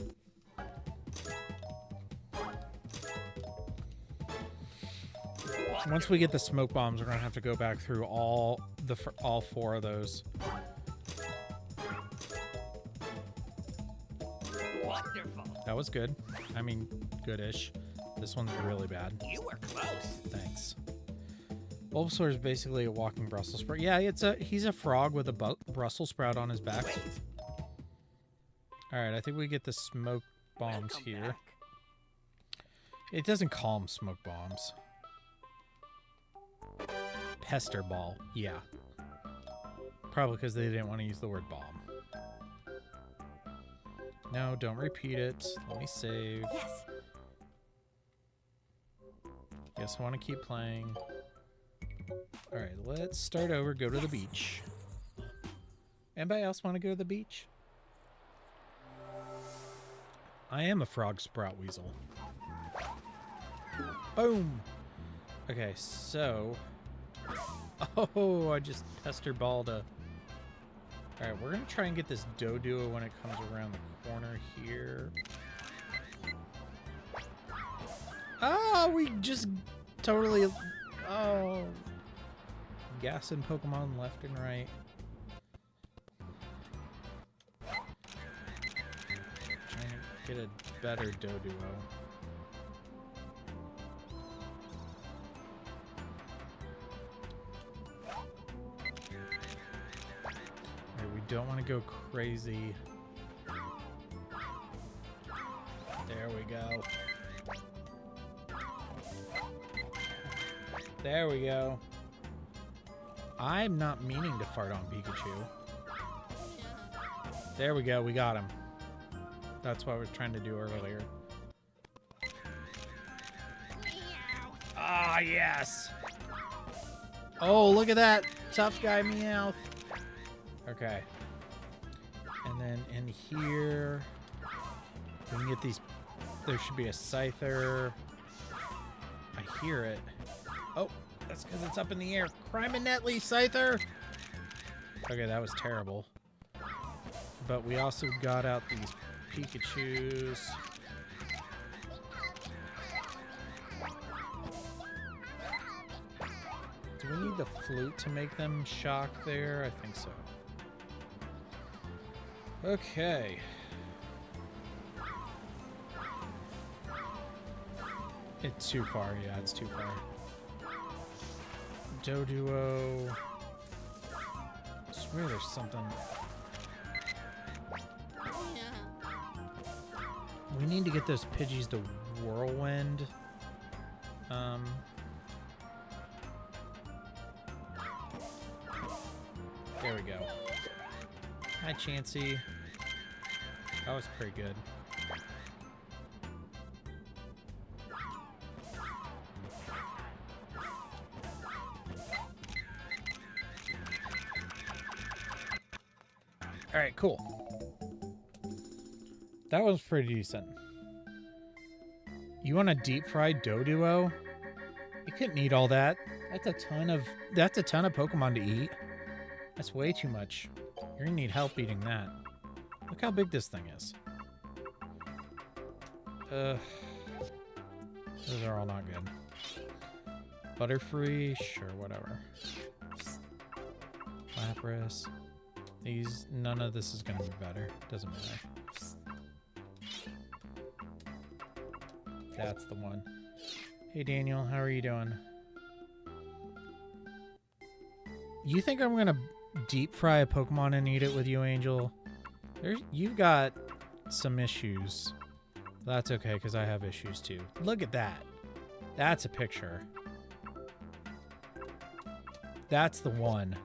Once we get the smoke bombs, we're gonna have to go back through all 4 of those. Wonderful. That was good. I mean, goodish. This one's really bad. You were close. Thanks. Bulbasaur is basically a walking Brussels sprout. Yeah, he's a frog with a Brussels sprout on his back. Wait. All right, I think we get the smoke bombs Welcome here. back. It doesn't call them smoke bombs. Pester ball. Yeah. Probably because they didn't want to use the word bomb. No, don't repeat it. Let me save. Yes. Yes, I want to keep playing. All right, let's start over. Go to the beach. Anybody else want to go to the beach? I am a frog sprout weasel. Boom. Okay, so... Oh, I just pester balled a... Alright, we're going to try and get this Doduo when it comes around the corner here. Oh, we just totally... Oh. Gassing Pokemon left and right. Trying to get a better Doduo. We don't want to go crazy. There we go. There we go. I'm not meaning to fart on Pikachu. There we go. We got him. That's what I was trying to do earlier. Ah, yes. Oh, look at that. Tough guy Meowth. Okay. And then in here, we can get these. There should be a Scyther. I hear it. Oh, that's because it's up in the air. Criminetly, Scyther! Okay, that was terrible. But we also got out these Pikachus. Do we need the flute to make them shock there? I think so. Okay. It's too far, yeah, it's too far. Doduo. I swear there's something. We need to get those Pidgeys to Whirlwind. There we go. Hi, Chansey. That was pretty good. All right, cool. That was pretty decent. You want a deep fried Doduo? You couldn't eat all that. That's a ton of Pokemon to eat. That's way too much. You're gonna need help eating that. Look how big this thing is. Those are all not good. Butterfree, sure, whatever. Lapras. These, none of this is gonna be better. Doesn't matter. That's the one. Hey Daniel, how are you doing? You think I'm gonna deep fry a Pokemon and eat it with you, Angel? You've got some issues. That's okay, because I have issues too. Look at that. That's a picture. That's the one.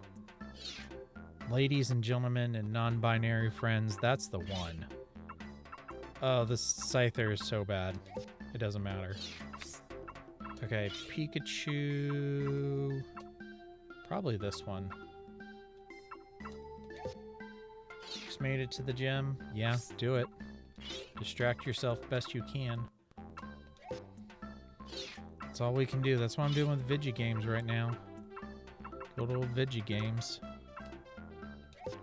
Ladies and gentlemen and non-binary friends, that's the one. Oh, this Scyther is so bad. It doesn't matter. Okay, Pikachu... Probably this one. Just made it to the gym. Yeah, do it. Distract yourself best you can. That's all we can do. That's what I'm doing with Vigi games right now. Good old Vigi games.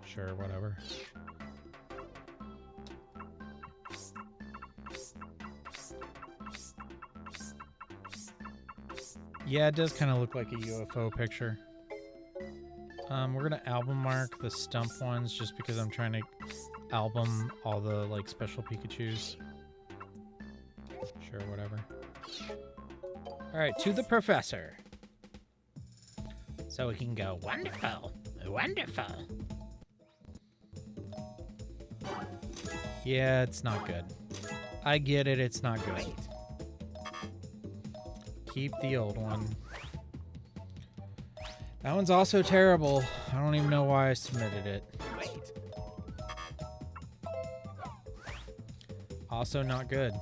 Sure, whatever. Yeah, it does kind of look like a UFO picture. We're gonna album mark the stump ones just because I'm trying to album all the like special Pikachus. Sure, whatever. All right, to the professor. So we can go, wonderful, wonderful. Yeah, it's not good. I get it, it's not good. Keep the old one. That one's also terrible. I don't even know why I submitted it. Also not good.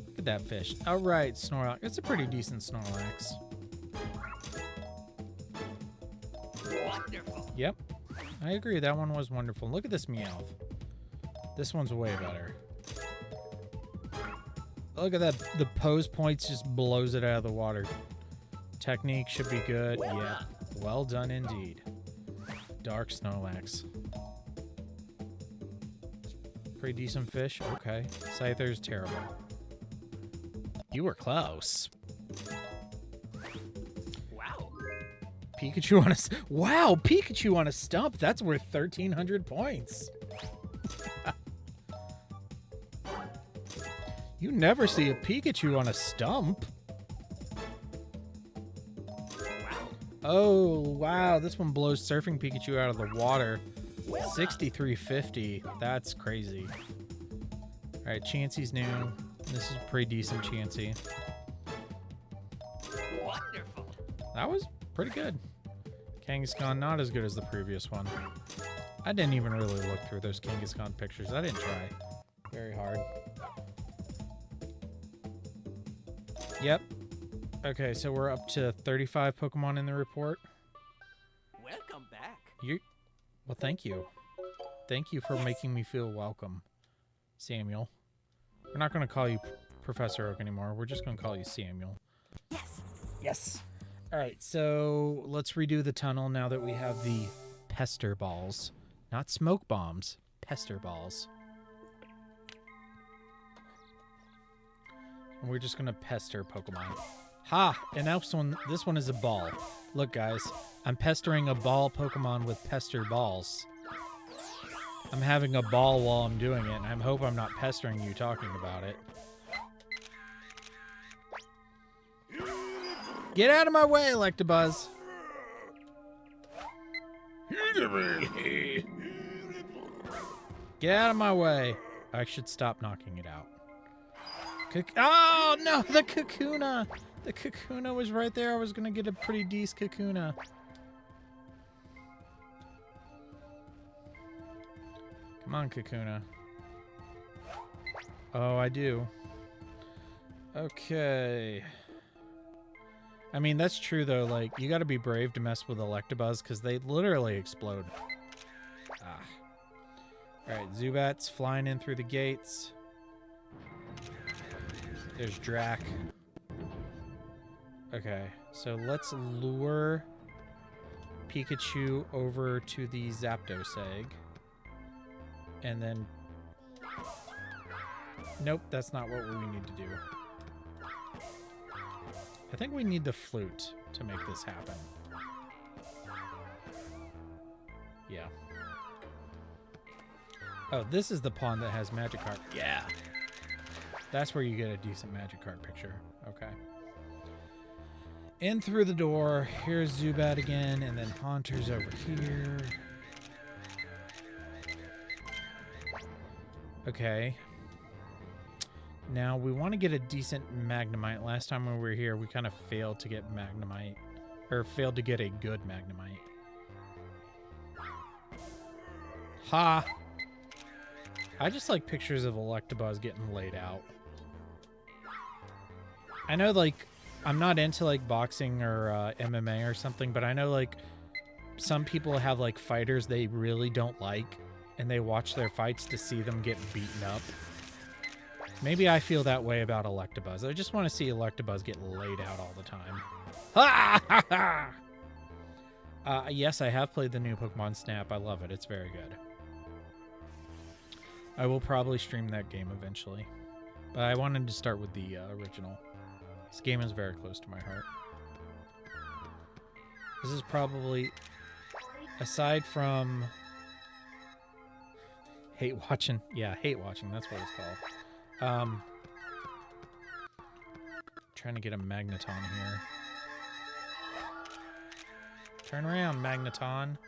Look at that fish. All right, Snorlax. It's a pretty decent Snorlax. Wonderful. Yep. I agree. That one was wonderful. Look at this Meowth. This one's way better. Look at that. The pose points just blows it out of the water. Technique should be good. Yeah. Well done indeed. Dark Snorlax. Pretty decent fish. Okay. Scyther's terrible. You were close. Wow. Pikachu on a... Wow! Pikachu on a stump! That's worth 1,300 points. You never see a Pikachu on a stump. Oh, wow. This one blows Surfing Pikachu out of the water. 6,350. That's crazy. All right, Chansey's new. This is pretty decent Chansey. Wonderful. That was pretty good. Kangaskhan, not as good as the previous one. I didn't even really look through those Kangaskhan pictures. I didn't try very hard. Yep. Okay, so we're up to 35 Pokemon in the report. Welcome back. Well, thank you. Thank you for making me feel welcome, Samuel. We're not going to call you Professor Oak anymore. We're just going to call you Samuel. Yes. Yes. All right, so let's redo the tunnel now that we have the pester balls. Not smoke bombs, pester balls. And we're just going to pester Pokemon. Ha! And this one is a ball. Look, guys. I'm pestering a ball Pokemon with pester balls. I'm having a ball while I'm doing it, and I hope I'm not pestering you talking about it. Get out of my way, Electabuzz! Get out of my way. I should stop knocking it out. Oh, no! The Kakuna! The Kakuna was right there. I was going to get a pretty decent Kakuna. Come on, Kakuna. Oh, I do. Okay. I mean, that's true, though. Like, you gotta be brave to mess with Electabuzz, because they literally explode. Ah. Alright, Zubat's flying in through the gates. There's Drac. Okay, so let's lure Pikachu over to the Zapdos egg. And then... Nope, that's not what we need to do. I think we need the flute to make this happen. Yeah. Oh, this is the pond that has Magikarp. Yeah. That's where you get a decent Magikarp picture. Okay. In through the door. Here's Zubat again, and then Haunter's over here. Okay. Now, we want to get a decent Magnemite. Last time when we were here, we kind of failed to get Magnemite. Or failed to get a good Magnemite. Ha! I just like pictures of Electabuzz getting laid out. I know, like, I'm not into, like, boxing or MMA or something, but I know, like, some people have, like, fighters they really don't like, and they watch their fights to see them get beaten up. Maybe I feel that way about Electabuzz. I just want to see Electabuzz get laid out all the time. Ha ha ha! Yes, I have played the new Pokemon Snap. I love it. It's very good. I will probably stream that game eventually. But I wanted to start with the original. This game is very close to my heart. This is probably, aside from hate watching. Yeah, hate watching. That's what it's called. Trying to get a Magneton here. Turn around, Magneton.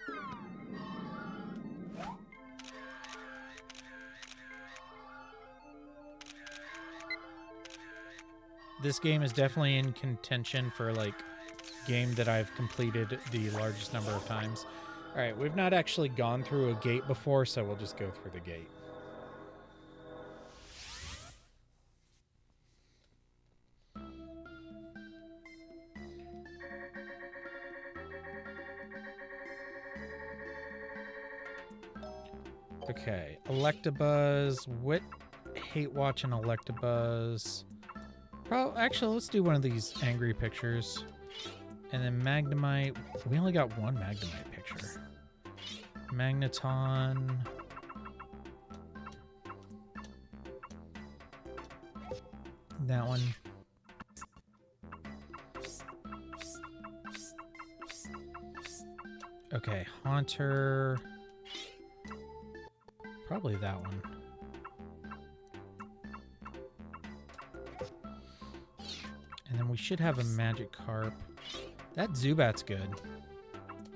This game is definitely in contention for, like, game that I've completed the largest number of times. All right, we've not actually gone through a gate before, so we'll just go through the gate. Okay, Electabuzz. What? Hate watching Electabuzz. Actually, let's do one of these angry pictures. And then Magnemite. We only got one Magnemite picture. Magneton. That one. Okay, Haunter. Probably that one. And then we should have a Magikarp. That Zubat's good.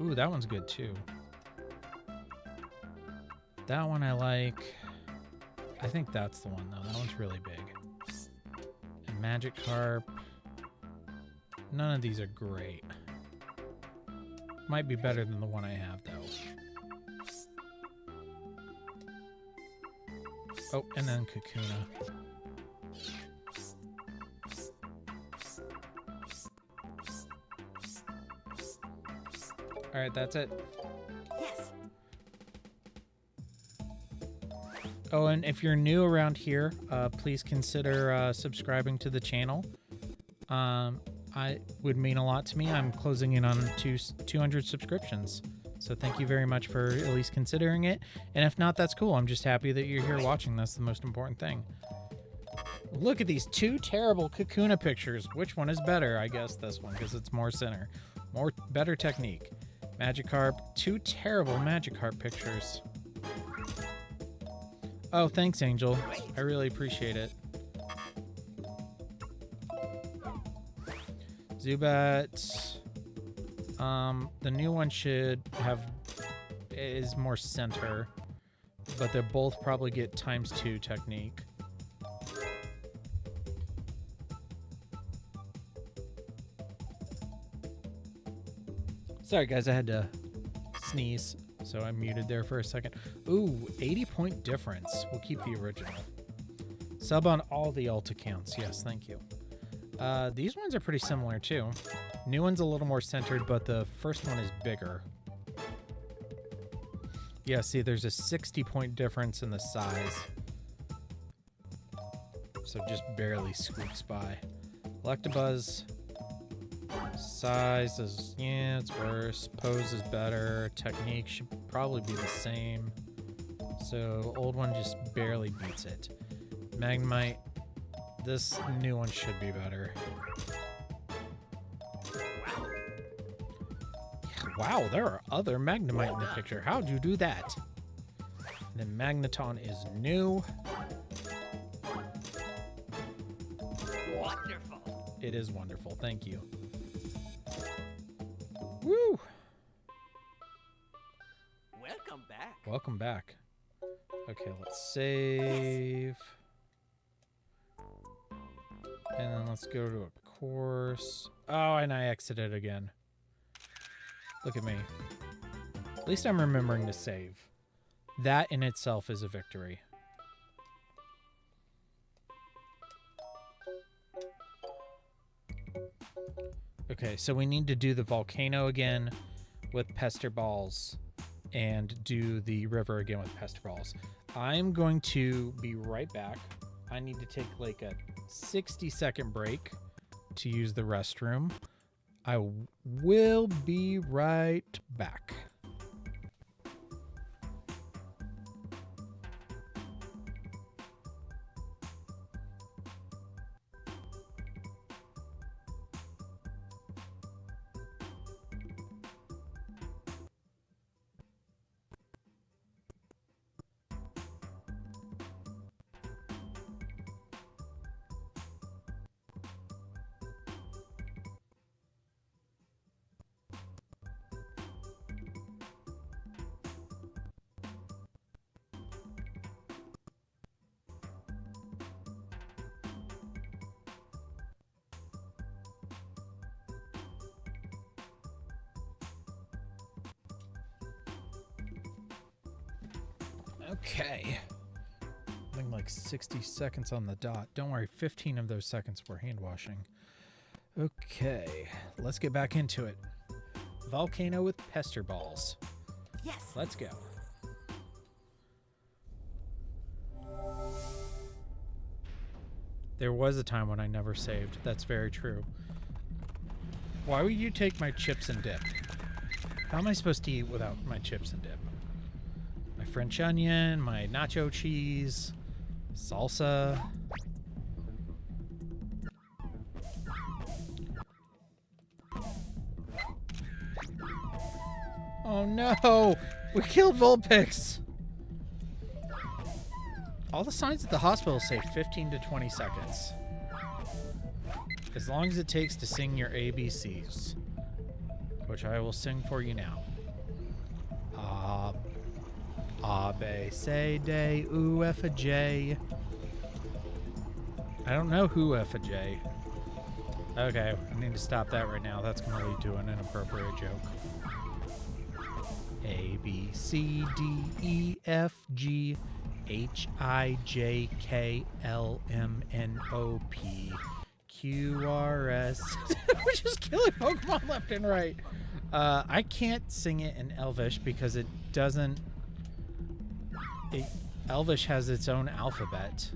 Ooh, that one's good too. That one I like. I think that's the one though. That one's really big. And Magikarp. None of these are great. Might be better than the one I have though. Oh, and then Kakuna. Alright, that's it. Yes. Oh, and if you're new around here, please consider subscribing to the channel. I would mean a lot to me. I'm closing in on 200 subscriptions. So thank you very much for at least considering it. And if not, that's cool. I'm just happy that you're here watching. That's the most important thing. Look at these two terrible Kakuna pictures. Which one is better? I guess this one, because it's more center. Better technique. Magikarp. Two terrible Magikarp pictures. Oh, thanks, Angel. I really appreciate it. Zubat. The new one is more center, but they both probably get ×2 technique. Sorry guys, I had to sneeze, so I muted there for a second. Ooh, 80-point difference. We'll keep the original. Sub on all the alt accounts. Yes, thank you. These ones are pretty similar too. New one's a little more centered, but the first one is bigger. Yeah, see, there's a 60-point difference in the size. So just barely squeaks by. Electabuzz. Size is, yeah, it's worse. Pose is better. Technique should probably be the same. So old one just barely beats it. Magnemite, this new one should be better. Wow, there are other Magnemite in the picture. How'd you do that? The Magneton is new. Wonderful. It is wonderful. Thank you. Woo! Welcome back. Welcome back. Okay, let's save. And then let's go to a course. Oh, and I exited again. Look at me. At least I'm remembering to save. That in itself is a victory. Okay, so we need to do the volcano again with pester balls and do the river again with pester balls. I'm going to be right back. I need to take like a 60-second break to use the restroom. I will be right back. Okay. I think like 60 seconds on the dot. Don't worry, 15 of those seconds were hand washing. Okay, let's get back into it. Volcano with pester balls. Yes. Let's go. There was a time when I never saved. That's very true. Why would you take my chips and dip? How am I supposed to eat without my chips and dip? My French onion, my nacho cheese, salsa. Oh no! We killed Vulpix! All the signs at the hospital say 15 to 20 seconds. As long as it takes to sing your ABCs. Which I will sing for you now. A, B, C, D, U, F, A, J. I don't know who F, A, J. Okay, I need to stop that right now. That's going to lead to an inappropriate joke. A, B, C, D, E, F, G, H, I, J, K, L, M, N, O, P, Q, R, S. We're just killing Pokemon left and right. I can't sing it in Elvish because it doesn't... Elvish has its own alphabet.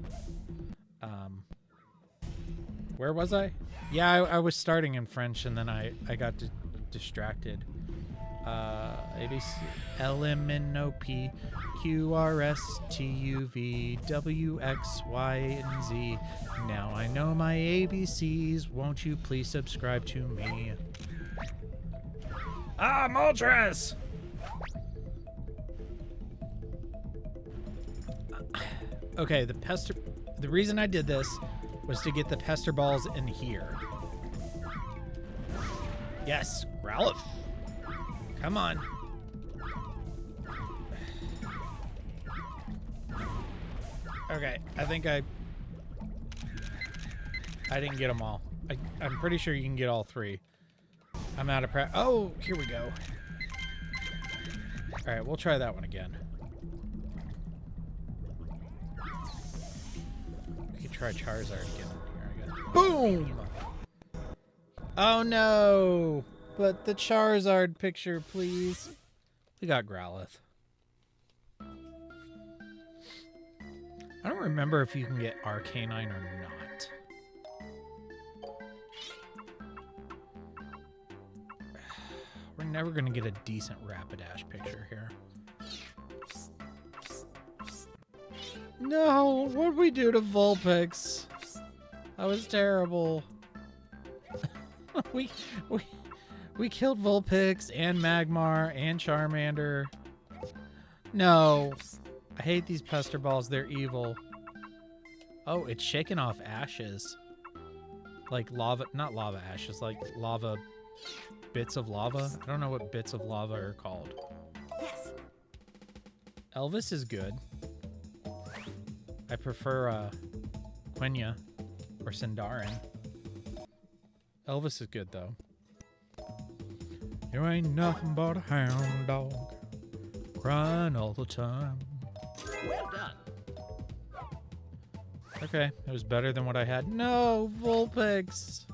Where was I? Yeah, I was starting in French and then I got distracted. A, B, C, L, M, N, O, P, Q, R, S, T, U, V, W, X, Y, and Z. Now I know my ABCs. Won't you please subscribe to me? Ah, Moltres! Okay, the reason I did this was to get the pester balls in here. Yes, Growlithe. Come on. Okay, I think I didn't get them all. I'm pretty sure you can get all three. I'm out of practice. Oh, here we go. All right, we'll try that one again. We could try Charizard again. Here I go. Boom! Oh no! But the Charizard picture, please. We got Growlithe. I don't remember if you can get Arcanine or not. never gonna get a decent Rapidash picture here. No, what'd we do to Vulpix? That was terrible. we killed Vulpix and Magmar and Charmander. No. I hate these pester balls. They're evil. Oh, it's shaking off ashes. Like lava, not lava ashes, like lava, bits of lava. I don't know what bits of lava are called. Yes. Elvis is good. I prefer Quenya or Sindarin. Elvis is good though. You ain't nothing but a hound dog, crying all the time. Well done. Okay, it was better than what I had. No, Vulpix.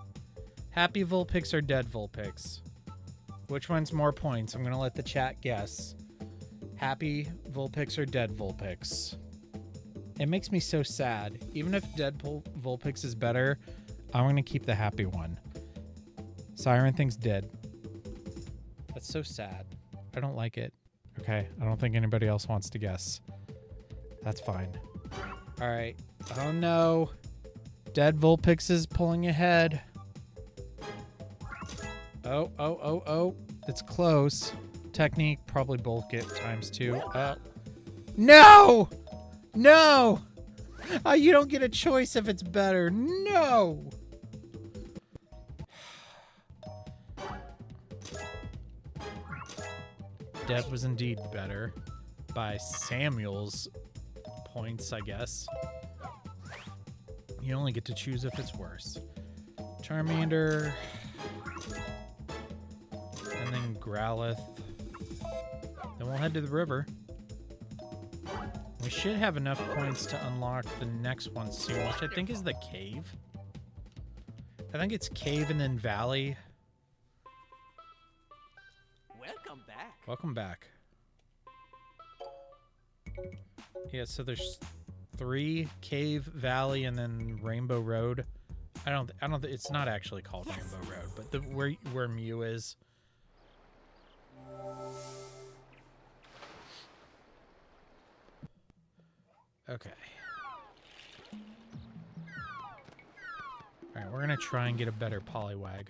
Happy Vulpix or dead Vulpix? Which one's more points? I'm gonna let the chat guess. Happy Vulpix or dead Vulpix? It makes me so sad. Even if dead Vulpix is better, I'm gonna keep the happy one. Siren thinks dead. That's so sad. I don't like it. Okay, I don't think anybody else wants to guess. That's fine. All right. Oh no. Dead Vulpix is pulling ahead. Oh. It's close. Technique, probably both get ×2. No! No! You don't get a choice if it's better. No! Dead was indeed better by Samuel's points, I guess. You only get to choose if it's worse. Charmander. And then Growlithe. Then we'll head to the river. We should have enough points to unlock the next one soon, which I think is the cave. I think it's cave and then valley. Welcome back. Welcome back. Yeah, so there's 3, cave, valley, and then Rainbow Road. I don't it's not actually called Rainbow Road, but the where Mew is. Okay. All right, we're gonna try and get a better Poliwag.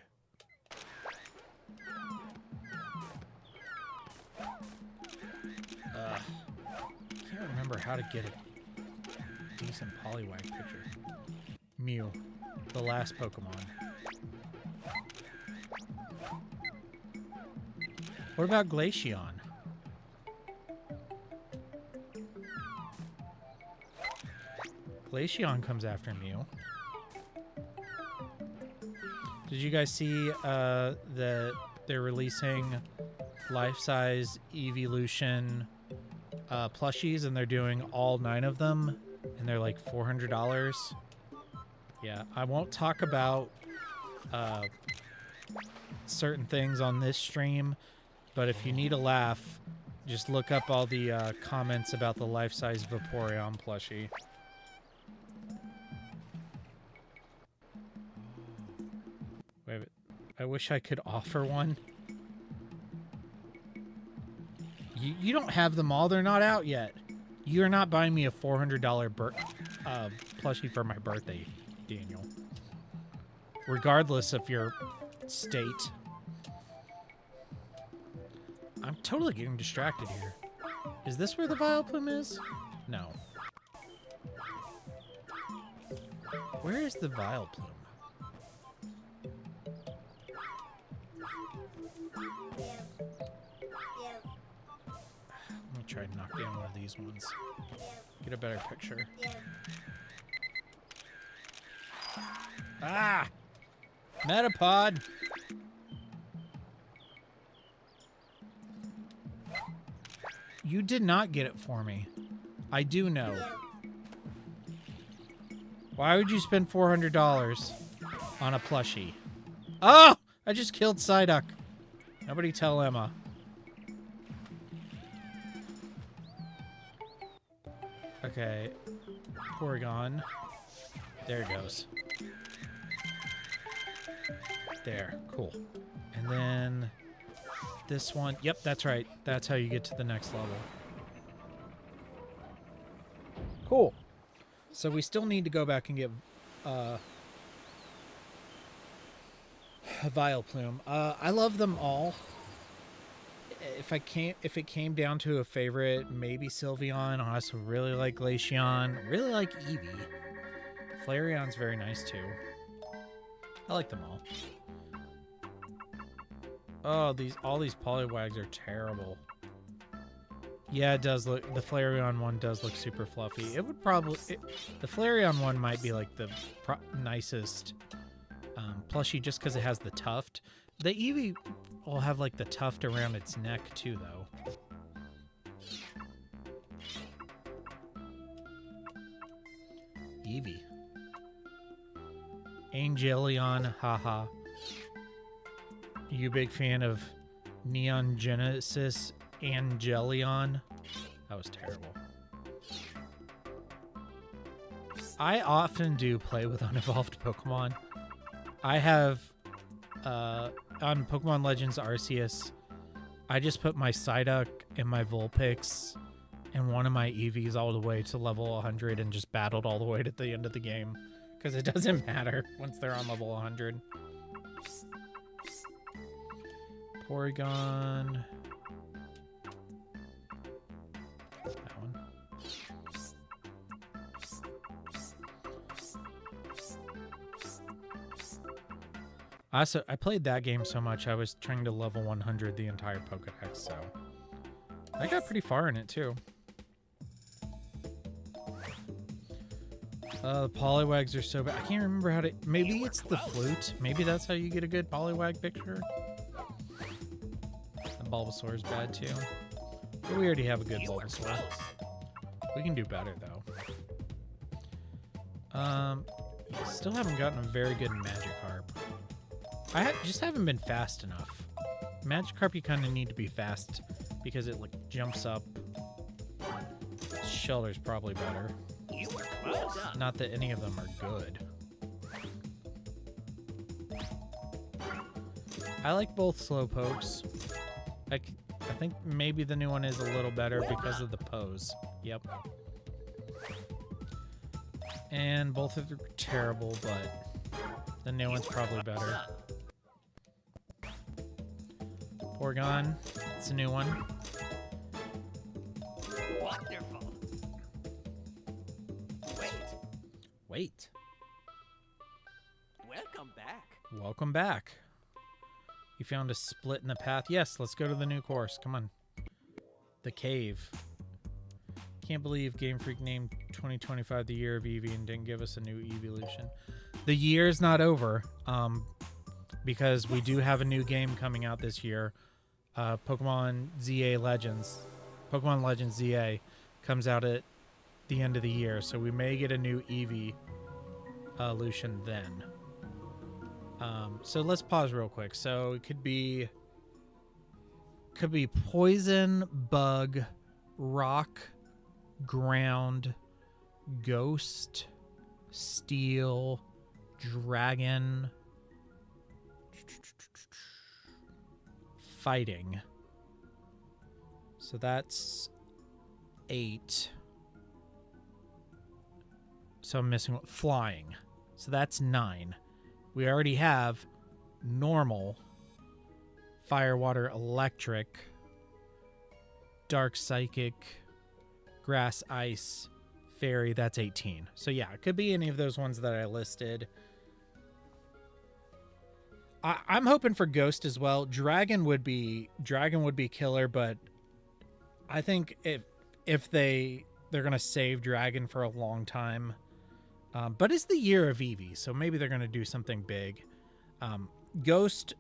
Can't remember how to get a decent Poliwag picture. Mew, the last Pokemon. What about Glaceon? Glaceon comes after Mew. Did you guys see that they're releasing life-size Evolution plushies, and they're doing all 9 of them, and they're like $400? Yeah, I won't talk about certain things on this stream, but if you need a laugh, just look up all the comments about the life-size Vaporeon plushie. Wait, I wish I could offer one. You don't have them all. They're not out yet. You're not buying me a $400 plushie for my birthday, Daniel. Regardless of your state. I'm totally getting distracted here. Is this where the Vileplume is? No. Where is the Vileplume? Let me try and knock down one of these ones. Get a better picture. Ah! Metapod! You did not get it for me. I do know. Why would you spend $400 on a plushie? Oh! I just killed Psyduck. Nobody tell Emma. Okay. Porygon. There it goes. There. Cool. And then this one. Yep, that's right. That's how you get to the next level. Cool. So we still need to go back and get a Vileplume. I love them all. If it came down to a favorite, maybe Sylveon. I also really like Glaceon. Really like Eevee. Flareon's very nice too. I like them all. Oh, all these Poliwags are terrible. Yeah, it does look. The Flareon one does look super fluffy. It would probably. The Flareon one might be like the nicest plushie just because it has the tuft. The Eevee will have like the tuft around its neck too, though. Eevee. Angelion, haha. You big fan of Neon Genesis Angelion? That was terrible. I often do play with unevolved Pokemon. I have, on Pokemon Legends Arceus, I just put my Psyduck and my Vulpix and one of my Eevees all the way to level 100 and just battled all the way to the end of the game. Because it doesn't matter once they're on level 100. Porygon. That one. I played that game so much I was trying to level 100 the entire Pokédex, so I got pretty far in it too. The Poliwags are so bad. I can't remember how to... Maybe it's the flute. Maybe that's how you get a good Poliwag picture. The Bulbasaur is bad too. But we already have a good Bulbasaur. We can do better though. Still haven't gotten a very good Magikarp. I just haven't been fast enough. Magikarp you kind of need to be fast because it like jumps up. Shelter's probably better. Not that any of them are good. I like both Slowpokes. I think maybe the new one is a little better because of the pose. Yep. And both of them are terrible, but the new one's probably better. Porygon, it's a new one. Wonderful. Wait. Welcome back. Welcome back. You found a split in the path. Yes, let's go to the new course. Come on. The cave. Can't believe Game Freak named 2025 the year of Eevee and didn't give us a new Eeveelution. The year's not over, because we do have a new game coming out this year. Pokemon ZA Legends. Pokemon Legends ZA comes out at the end of the year, so we may get a new Eevee Lution then. So let's pause real quick. So it could be poison, bug, rock, ground, ghost, steel, dragon, fighting. So that's 8. So I'm missing flying. So that's 9. We already have normal, fire, water, electric, dark, psychic, grass, ice, fairy. That's 18. So yeah, it could be any of those ones that I listed. I'm hoping for ghost as well. Dragon would be killer, but I think if they're gonna save dragon for a long time. But it's the year of Eevee, so maybe they're going to do something big. Ghost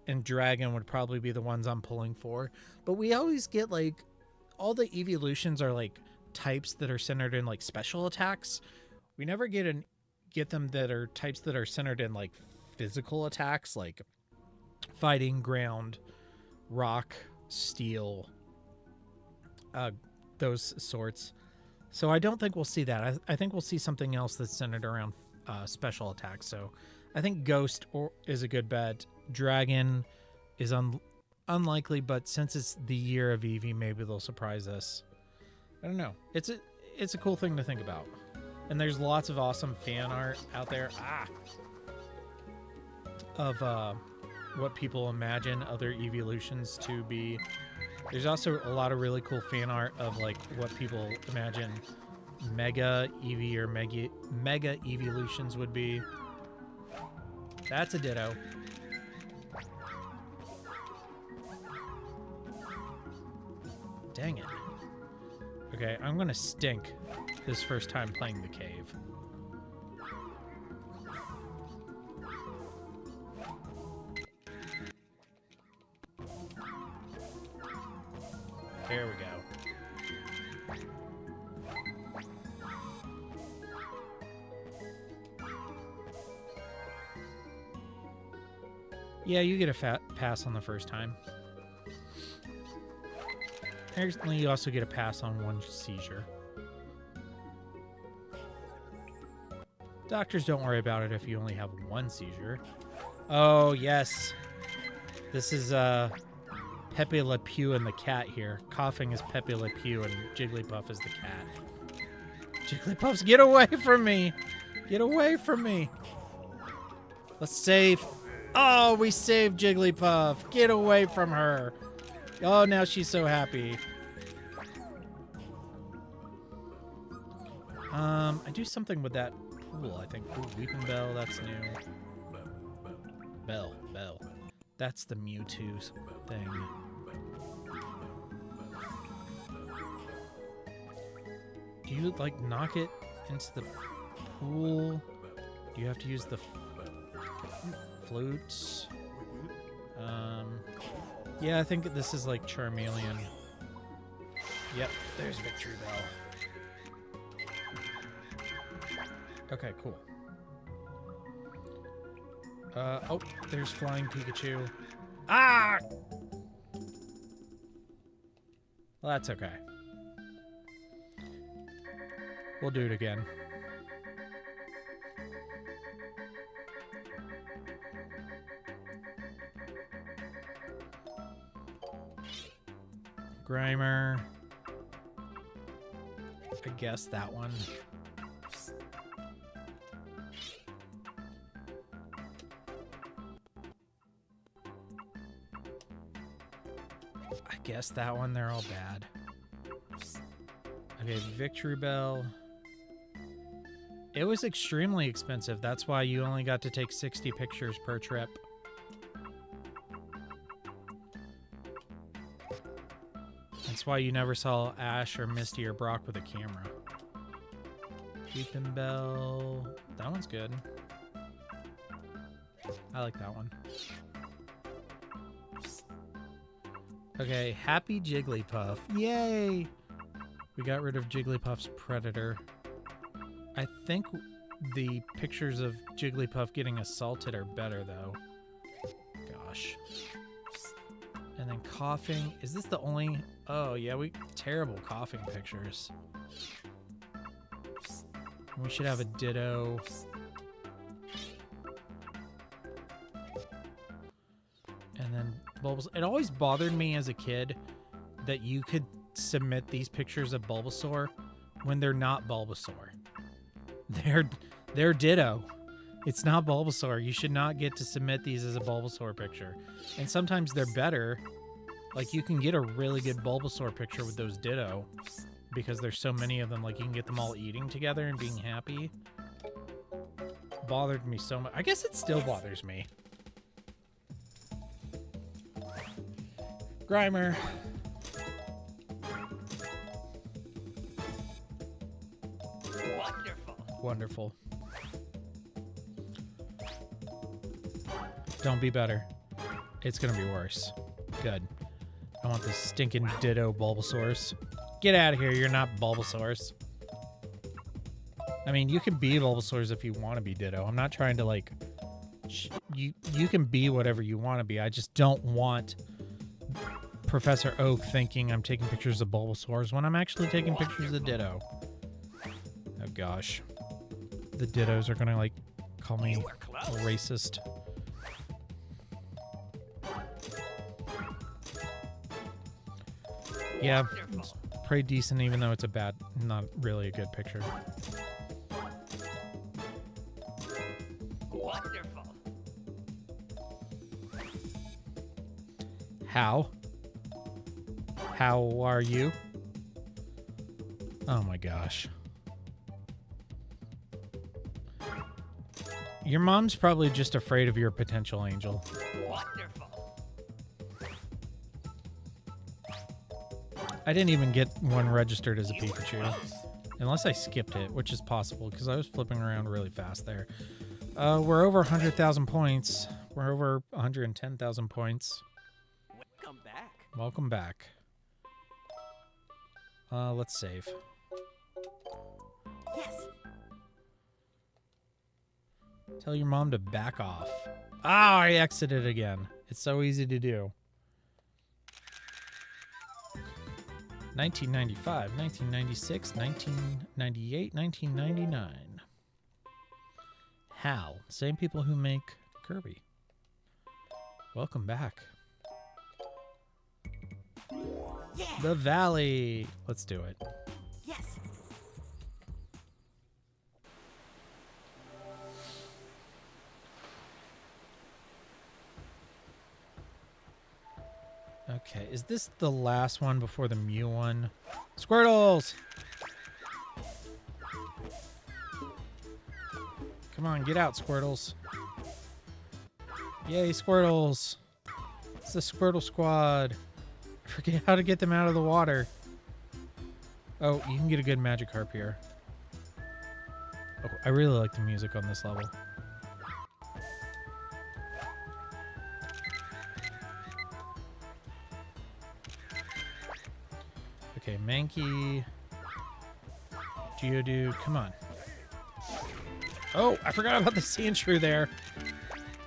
and Dragon would probably be the ones I'm pulling for. But we always get, like, all the Eeveelutions are, like, types that are centered in, like, special attacks. We never get them that are types that are centered in, like, physical attacks, like fighting, ground, rock, steel, those sorts. So I don't think we'll see that. I think we'll see something else that's centered around special attacks. So I think Ghost is a good bet. Dragon is unlikely, but since it's the year of Eevee, maybe they'll surprise us. I don't know. It's a cool thing to think about. And there's lots of awesome fan art out there of what people imagine other evolutions to be. There's also a lot of really cool fan art of like what people imagine mega Eevee or mega evolutions would be. That's a ditto. Dang it. Okay, I'm gonna stink this first time playing the cave. There we go. Yeah, you get a pass on the first time. Apparently, you also get a pass on one seizure. Doctors, don't worry about it if you only have one seizure. Oh, yes. This is Pepe Le Pew and the cat here. Coughing is Pepe Le Pew and Jigglypuff is the cat. Jigglypuffs, get away from me! Get away from me! Let's save. Oh, we saved Jigglypuff. Get away from her. Oh, now she's so happy. I do something with that pool, I think. Ooh, Weeping Bell, that's new. Bell. That's the Mewtwo thing. Do you, like, knock it into the pool? Do you have to use the flutes? Yeah, I think this is like Charmeleon. Yep, there's Victory Bell. Okay, cool. Oh, there's Flying Pikachu. Ah! Well, that's okay. We'll do it again. Grimer. I guess that one. I guess that one, they're all bad. Okay, Victory Bell. It was extremely expensive. That's why you only got to take 60 pictures per trip. That's why you never saw Ash or Misty or Brock with a camera. Weeping Bell. That one's good. I like that one. Okay, Happy Jigglypuff. Yay! We got rid of Jigglypuff's predator. I think the pictures of Jigglypuff getting assaulted are better, though. Gosh. And then coughing. Is this the only... Oh, yeah, terrible coughing pictures. We should have a Ditto. And then Bulbasaur. It always bothered me as a kid that you could submit these pictures of Bulbasaur when they're not Bulbasaur. They're Ditto. It's not Bulbasaur. You should not get to submit these as a Bulbasaur picture. And sometimes they're better. Like, you can get a really good Bulbasaur picture with those Ditto because there's so many of them. Like, you can get them all eating together and being happy. Bothered me so much. I guess it still bothers me. Grimer. Wonderful. Don't be better. It's gonna be worse. Good. I want the stinking Ditto Bulbasaurs. Get out of here. You're not Bulbasaurs. I mean, you can be Bulbasaurs if you want to be Ditto. I'm not trying to, like... You can be whatever you want to be. I just don't want Professor Oak thinking I'm taking pictures of Bulbasaurs when I'm actually taking pictures of Ditto. Oh, gosh. The Dittos are going to, like, call me a racist. Yeah, it's pretty decent, even though it's a bad, not really a good picture. Wonderful. How? How are you? Oh my gosh. Your mom's probably just afraid of your potential angel. Wonderful. I didn't even get one registered as a Pikachu. Unless I skipped it, which is possible, because I was flipping around really fast there. We're over 100,000 points. We're over 110,000 points. Welcome back. Welcome back. Let's save. Yes. Tell your mom to back off. Ah, I exited again. It's so easy to do. 1995, 1996, 1998, 1999. HAL. Same people who make Kirby. Welcome back. Yeah. The Valley. Let's do it. Yes. Okay, is this the last one before the Mew one? Squirtles! Come on, get out, Squirtles. Yay, Squirtles! It's the Squirtle Squad. I forget how to get them out of the water. Oh, you can get a good Magikarp here. Oh, I really like the music on this level. Okay, Mankey. Geodude, come on. Oh, I forgot about the Sandshrew there.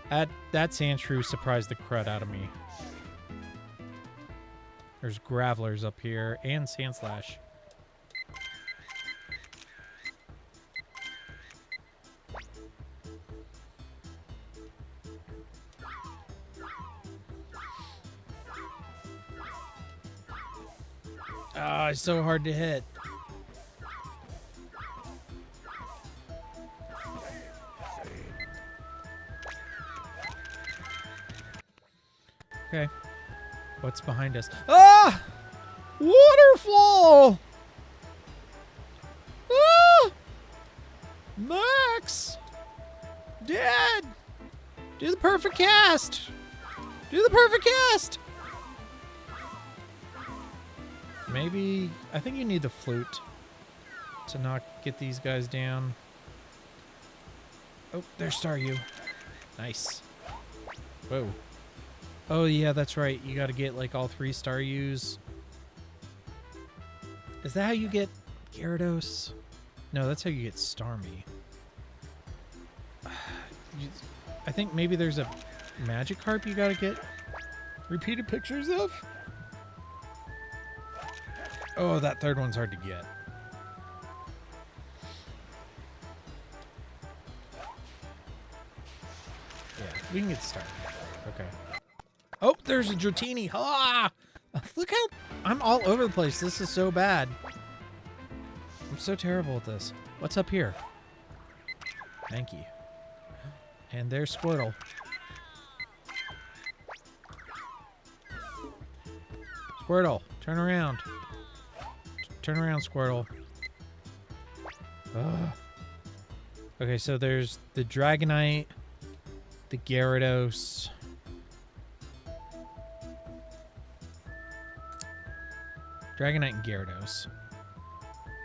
That Sandshrew surprised the crud out of me. There's Gravelers up here and Sandslash. Ah, it's so hard to hit. Okay. What's behind us? Ah! Waterfall! Ah! Max! Dad! Do the perfect cast! Do the perfect cast! Maybe... I think you need the flute to not get these guys down. Oh, there's Staryu. Nice. Whoa. Oh, yeah, that's right. You gotta get, like, all 3 Staryus. Is that how you get Gyarados? No, that's how you get Starmie. I think maybe there's a Magikarp you gotta get repeated pictures of? Oh, that third one's hard to get. Yeah, we can get started. Okay. Oh, there's a Dratini. Ah! Look how... I'm all over the place. This is so bad. I'm so terrible at this. What's up here? Mankey. And there's Squirtle. Squirtle, turn around. Turn around, Squirtle. Ugh. Okay, so there's the Dragonite, the Gyarados. Dragonite and Gyarados.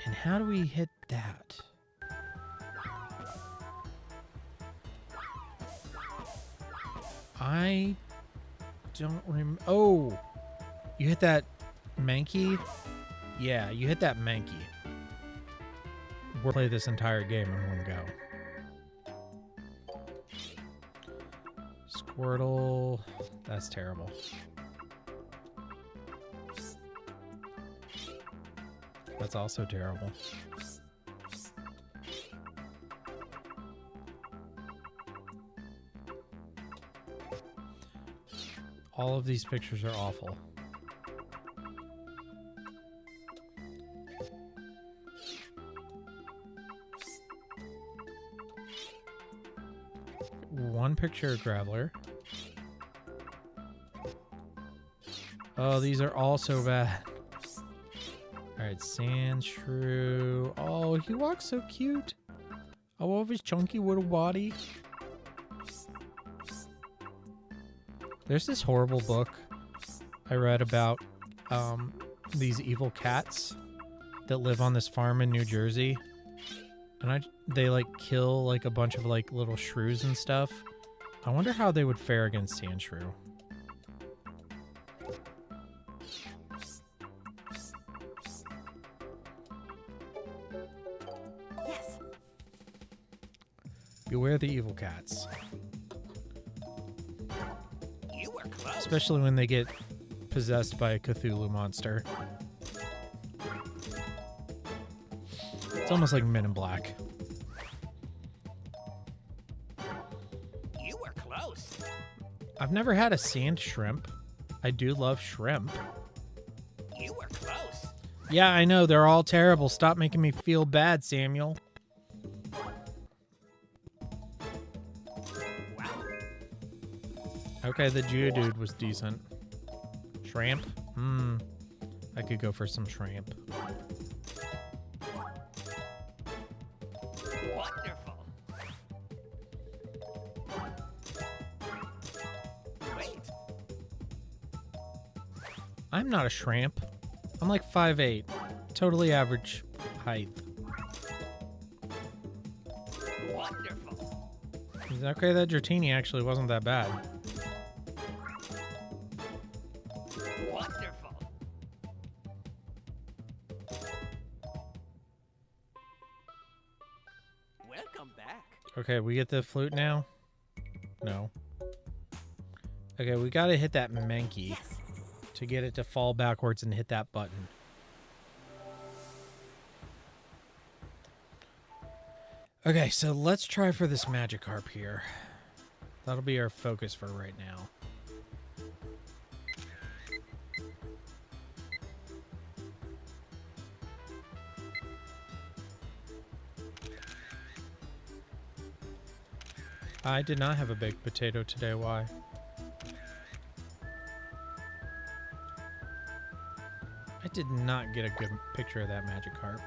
And how do we hit that? I don't remember. Oh, you hit that Mankey? Yeah, you hit that Mankey. We'll play this entire game in one go. Squirtle. That's terrible. That's also terrible. All of these pictures are awful. One picture of Graveler. Oh, these are all so bad. Alright, Sand Shrew. Oh, he walks so cute. I love his chunky little body. There's this horrible book I read about these evil cats that live on this farm in New Jersey. And they like kill like a bunch of like little shrews and stuff. I wonder how they would fare against Sand Shrew. Yes. Beware the evil cats. You were close. Especially when they get possessed by a Cthulhu monster. It's almost like Men in Black. You were close. I've never had a sand shrimp. I do love shrimp. You were close. Yeah, I know. They're all terrible. Stop making me feel bad, Samuel. Wow. Okay, the Geodude was decent. Shrimp? I could go for some shrimp. Wonderful. Wait. I'm not a shrimp. I'm like 5'8". Totally average height. Wonderful. Okay, that Dratini actually wasn't that bad. Wonderful. Welcome back. Okay, we get the flute now? No. Okay, we gotta hit that Mankey Yes. to get it to fall backwards and hit that button. Okay, so let's try for this Magikarp here. That'll be our focus for right now. I did not have a baked potato today. Why? I did not get a good picture of that Magikarp.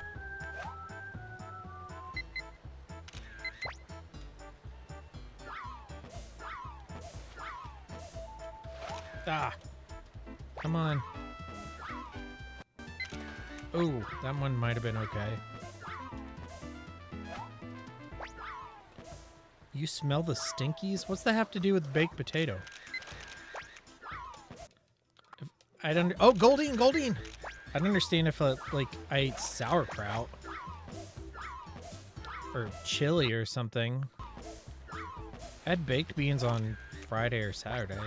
Ah! Come on. Ooh, that one might have been okay. You smell the stinkies? What's that have to do with baked potato? I don't. Oh, Goldine, Goldine! I don't understand if like I ate sauerkraut or chili or something. I had baked beans on Friday or Saturday.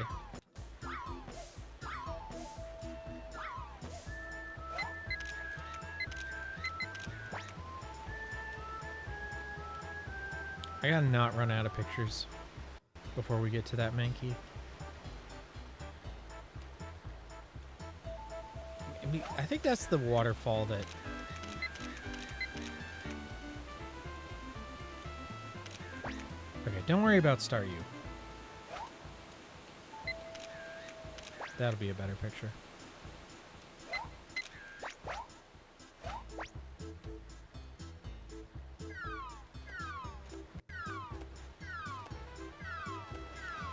I gotta not run out of pictures before we get to that Mankey. I think that's the waterfall that... Okay, don't worry about Staryu. That'll be a better picture.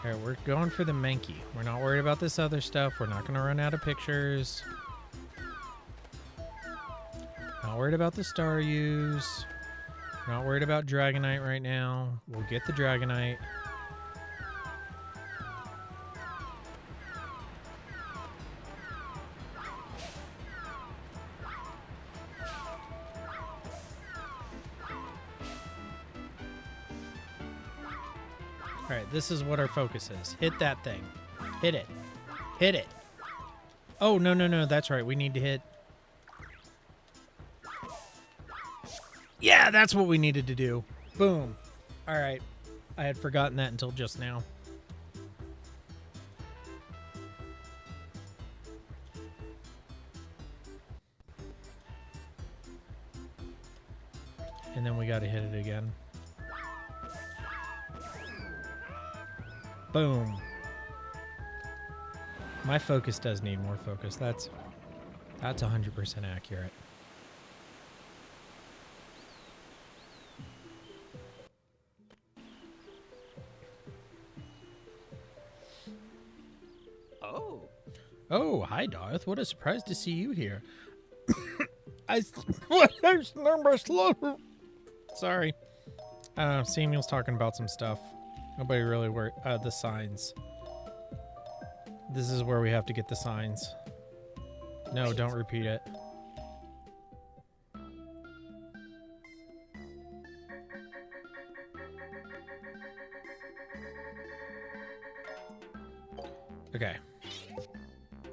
Alright, we're going for the Mankey. We're not worried about this other stuff. We're not going to run out of pictures. Not worried about the Staryus. Not worried about Dragonite right now. We'll get the Dragonite. Alright, this is what our focus is. Hit that thing. Hit it. Hit it. Oh, no, no, no. That's right. We need to hit... Yeah, that's what we needed to do. Boom. Alright. I had forgotten that until just now. And then we gotta hit it again. Boom. My focus does need more focus. That's 100% accurate. Oh. Oh, hi, Darth. What a surprise to see you here. Sorry. Samuel's talking about some stuff. Nobody really worried. The signs. This is where we have to get the signs. No, don't repeat it. Okay.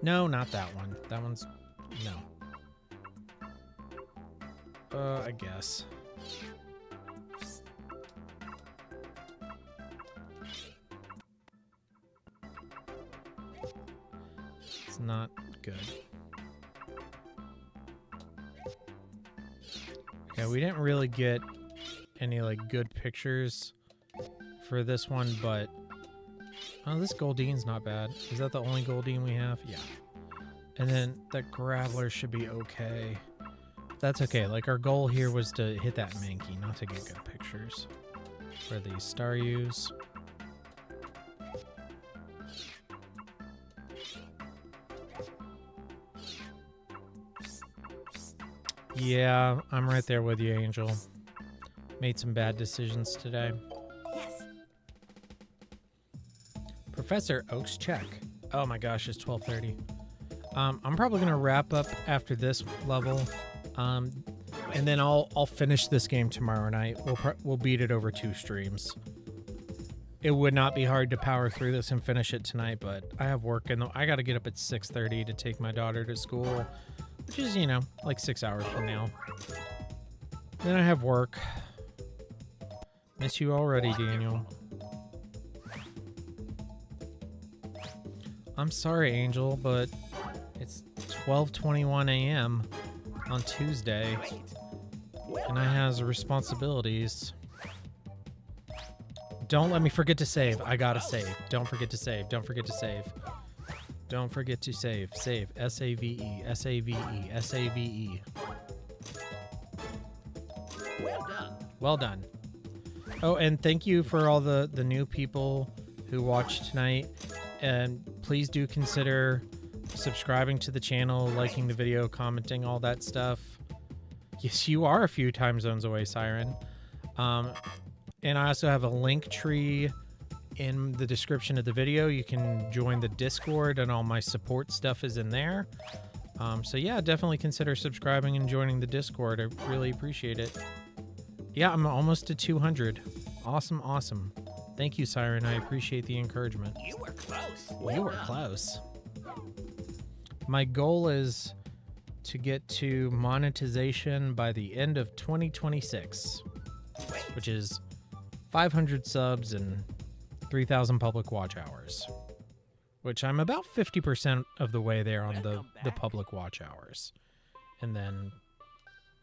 No, not that one. That one's... no. I guess. It's not good. Okay, we didn't really get any, like, good pictures for this one, but... oh, this Goldine's not bad. Is that the only Goldine we have? Yeah. And then that Graveler should be okay. That's okay. Like, our goal here was to hit that Mankey, not to get good pictures. For these Staryus. Yeah, I'm right there with you, Angel. Made some bad decisions today. Yes. Professor Oak's check. Oh my gosh, it's 12:30. I'm probably gonna wrap up after this level, and then I'll finish this game tomorrow night. We'll beat it over 2 streams. It would not be hard to power through this and finish it tonight, but I have work and I got to get up at 6:30 to take my daughter to school, which is, you know, like 6 hours from now. Then I have work. Miss you already, Daniel. I'm sorry, Angel, but it's 12:21 a.m. on Tuesday, and I has responsibilities. Don't let me forget to save. I gotta save. Don't forget to save. Don't forget to save. Don't forget to save. Save. S-A-V-E. S-A-V-E. S-A-V-E. Well done. Well done. Oh, and thank you for all the new people who watched tonight. And please do consider subscribing to the channel, liking the video, commenting, all that stuff. Yes, you are a few time zones away, Siren. And I also have a Linktree in the description of the video. You can join the Discord, and all my support stuff is in there. So yeah, definitely consider subscribing and joining the Discord. I really appreciate it. Yeah, I'm almost to 200. Awesome, awesome. Thank you, Siren. I appreciate the encouragement. You were close. You were close. My goal is to get to monetization by the end of 2026, which is 500 subs and 3,000 public watch hours, which I'm about 50% of the way there on the public watch hours. And then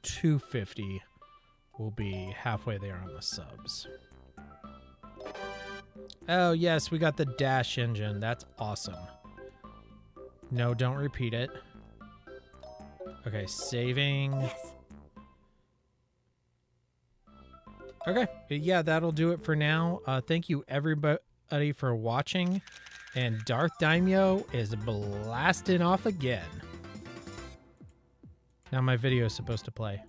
250 will be halfway there on the subs. Oh, yes, we got the dash engine. That's awesome. No, don't repeat it. Okay, saving. Yes. Okay, yeah, that'll do it for now. Thank you, everybody, for watching. And DarthDaimyo is blasting off again. Now my video is supposed to play.